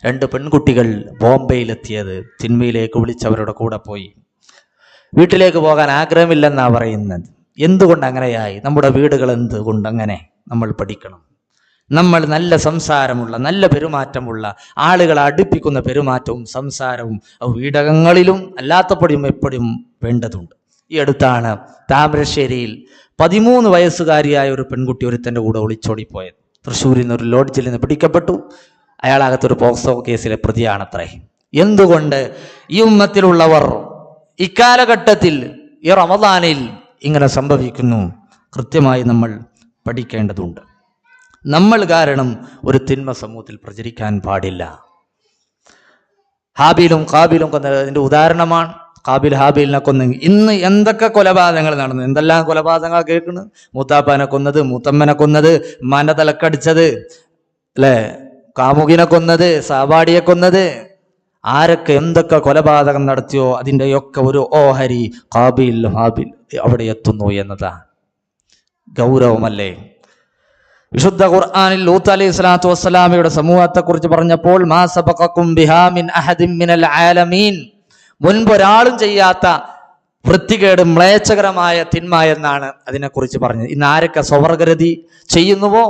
2 പെൺകുട്ടികൾ ബോംബെയിലെത്തിയത്. തിന്മയിലേക്ക് വിളിച്ചവരുടെ കൂടെ പോയി. വീട്ടിലേക്ക് പോകാൻ ആഗ്രഹമില്ലെന്നാണ് പറയുന്നത്. എന്തുകൊണ്ട് അങ്ങനെയായി? നമ്മുടെ വീടുകൾ എന്തുകൊണ്ട് അങ്ങനെ? നമ്മൾ പഠിക്കണം. നമ്മൾ നല്ല സംസാരമുള്ള, നല്ല പെരുമാറ്റമുള്ള, ആളുകളെ അടുപ്പിക്കുന്ന പെരുമാറ്റവും സംസാരവും വീടകങ്ങളിലും അല്ലാത്തപ്പോഴും എപ്പോഴും വേണ്ടതുണ്ട്. ഈ അടുത്താണ് താമരശ്ശേരിയിൽ 13 വയസ്സുകാരിയായ ഒരു പെൺകുട്ടി ഒരുത്തൻ്റെ കൂടെ ഒളിച്ചോടിപ്പോയത്. തൃശ്ശൂരിൽ നിന്ന് ഒരു ലോഡ്ജിൽ നിന്ന് പിടിക്കപ്പെട്ടു. അയാളകത്തൊരു പോക്സോ കേസിലെ പ്രതിയാണത്രേ. എന്തുകൊണ്ട് ഈ ഉമ്മത്തിലുള്ളവർ ഇക്കാലഘട്ടത്തിൽ ഈ റമദാനിൽ ഇങ്ങനെ സംഭവിക്കുന്നു? കൃത്യമായി നമ്മൾ പഠിക്കേണ്ടതുണ്ട്. നമ്മൾ കാരണം ഒരു തിന്മ സമൂഹത്തിൽ പ്രചരിക്കാൻ പാടില്ല. ഹാബീലും ഖാബീലും എന്നതിൻ്റെ ഉദാഹരണമാണ്. ഹാബിൽ ഹാബിലിനെ കൊന്നെങ്കിൽ ഇന്ന് എന്തൊക്കെ കൊലപാതകങ്ങൾ നടന്നു, എന്തെല്ലാം കൊലപാതകങ്ങൾ കേൾക്കുന്നു. മൂത്താപ്പാനെ കൊന്നത്, മൂത്തമ്മനെ കൊന്നത്, ഉമ്മാന്റെ തലക്കടിച്ചത്, അല്ലേ, കാമുകിനെ കൊന്നത്, സഹപാഠിയെ കൊന്നത്, ആരൊക്കെ എന്തൊക്കെ കൊലപാതകം നടത്തിയോ അതിൻ്റെയൊക്കെ ഒരു ഓഹരി ഹാബിൽ ഹാബിൽ അവിടെ എത്തുന്നു എന്നതാണ്. ഗൗരവമല്ലേ? വിശുദ്ധ ഖുർആനിൽ ലൂത്ത് അലൈഹി സ്വലാത്തു വസ്സലാമയുടെ സമൂഹത്തെ കുറിച്ച് പറഞ്ഞപ്പോൾ മാ സബഖക്കും ബിഹാ മിൻ അഹദിൻ മിനൽ ആലമീൻ, മുൻപൊരാളും ചെയ്യാത്ത വൃത്തികേട് മ്ലേച്ഛകരമായ തിന്മ എന്നാണ് അതിനെക്കുറിച്ച് പറഞ്ഞത്. ഇന്ന് ആരൊക്കെ സ്വവർഗരതി ചെയ്യുന്നുവോ,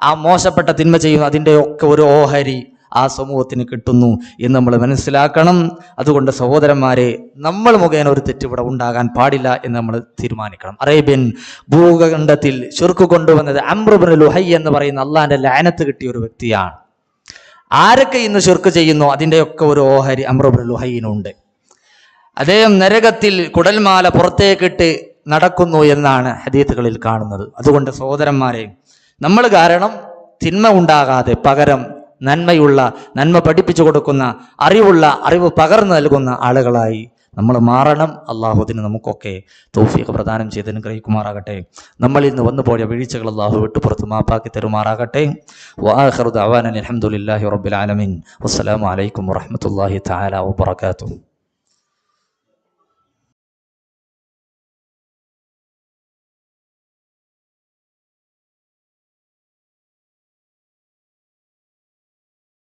ആ മോശപ്പെട്ട തിന്മ ചെയ്യുന്നു, അതിൻ്റെ ഒക്കെ ഒരു ഓഹരി ആ സമൂഹത്തിന് കിട്ടുന്നു എന്ന് നമ്മൾ മനസ്സിലാക്കണം. അതുകൊണ്ട് സഹോദരന്മാരെ, നമ്മൾ മുഖേന ഒരു തെറ്റ് ഇവിടെ ഉണ്ടാകാൻ പാടില്ല എന്ന് നമ്മൾ തീരുമാനിക്കണം. അറേബ്യൻ ഭൂഖണ്ഡത്തിൽ ശിർക്ക് കൊണ്ടുവന്നത് അംർ ഇബ്നു ലുഹൈ എന്ന് പറയുന്ന അള്ളാന്റെ ലഅനത്ത് കിട്ടിയ ഒരു വ്യക്തിയാണ്. ആരൊക്കെ ഇന്ന് ശിർക്ക് ചെയ്യുന്നു അതിൻ്റെയൊക്കെ ഒരു ഓഹരി അംർ ഇബ്നു ലുഹൈനുണ്ട്. അദ്ദേഹം നരകത്തിൽ കുടൽമാല പുറത്തേക്കിട്ട് നടക്കുന്നു എന്നാണ് ഹദീത്തുകളിൽ കാണുന്നത്. അതുകൊണ്ട് സഹോദരന്മാരെ, നമ്മൾ കാരണം തിന്മ ഉണ്ടാകാതെ പകരം നന്മ പഠിപ്പിച്ചു കൊടുക്കുന്ന അറിവ് പകർന്നു നൽകുന്ന ആളുകളായി നമ്മൾ മാറണം. അള്ളാഹു അതിന് നമുക്കൊക്കെ തൗഫീഖ് പ്രദാനം ചെയ്ത് അനുഗ്രഹിക്കുമാറാകട്ടെ. നമ്മൾ ഇന്ന് വന്നുപോയ വീഴ്ചകൾ അള്ളാഹു വിട്ടുപുറത്ത് മാപ്പാക്കി തരുമാറാകട്ടെ. വആഖിറു ദഅവാനാ അൽഹംദുലില്ലാഹി റബ്ബിൽ ആലമീൻ. വസ്സലാമു അലൈക്കും വറഹ്മത്തുള്ളാഹി തആല വബറകാതുഹു.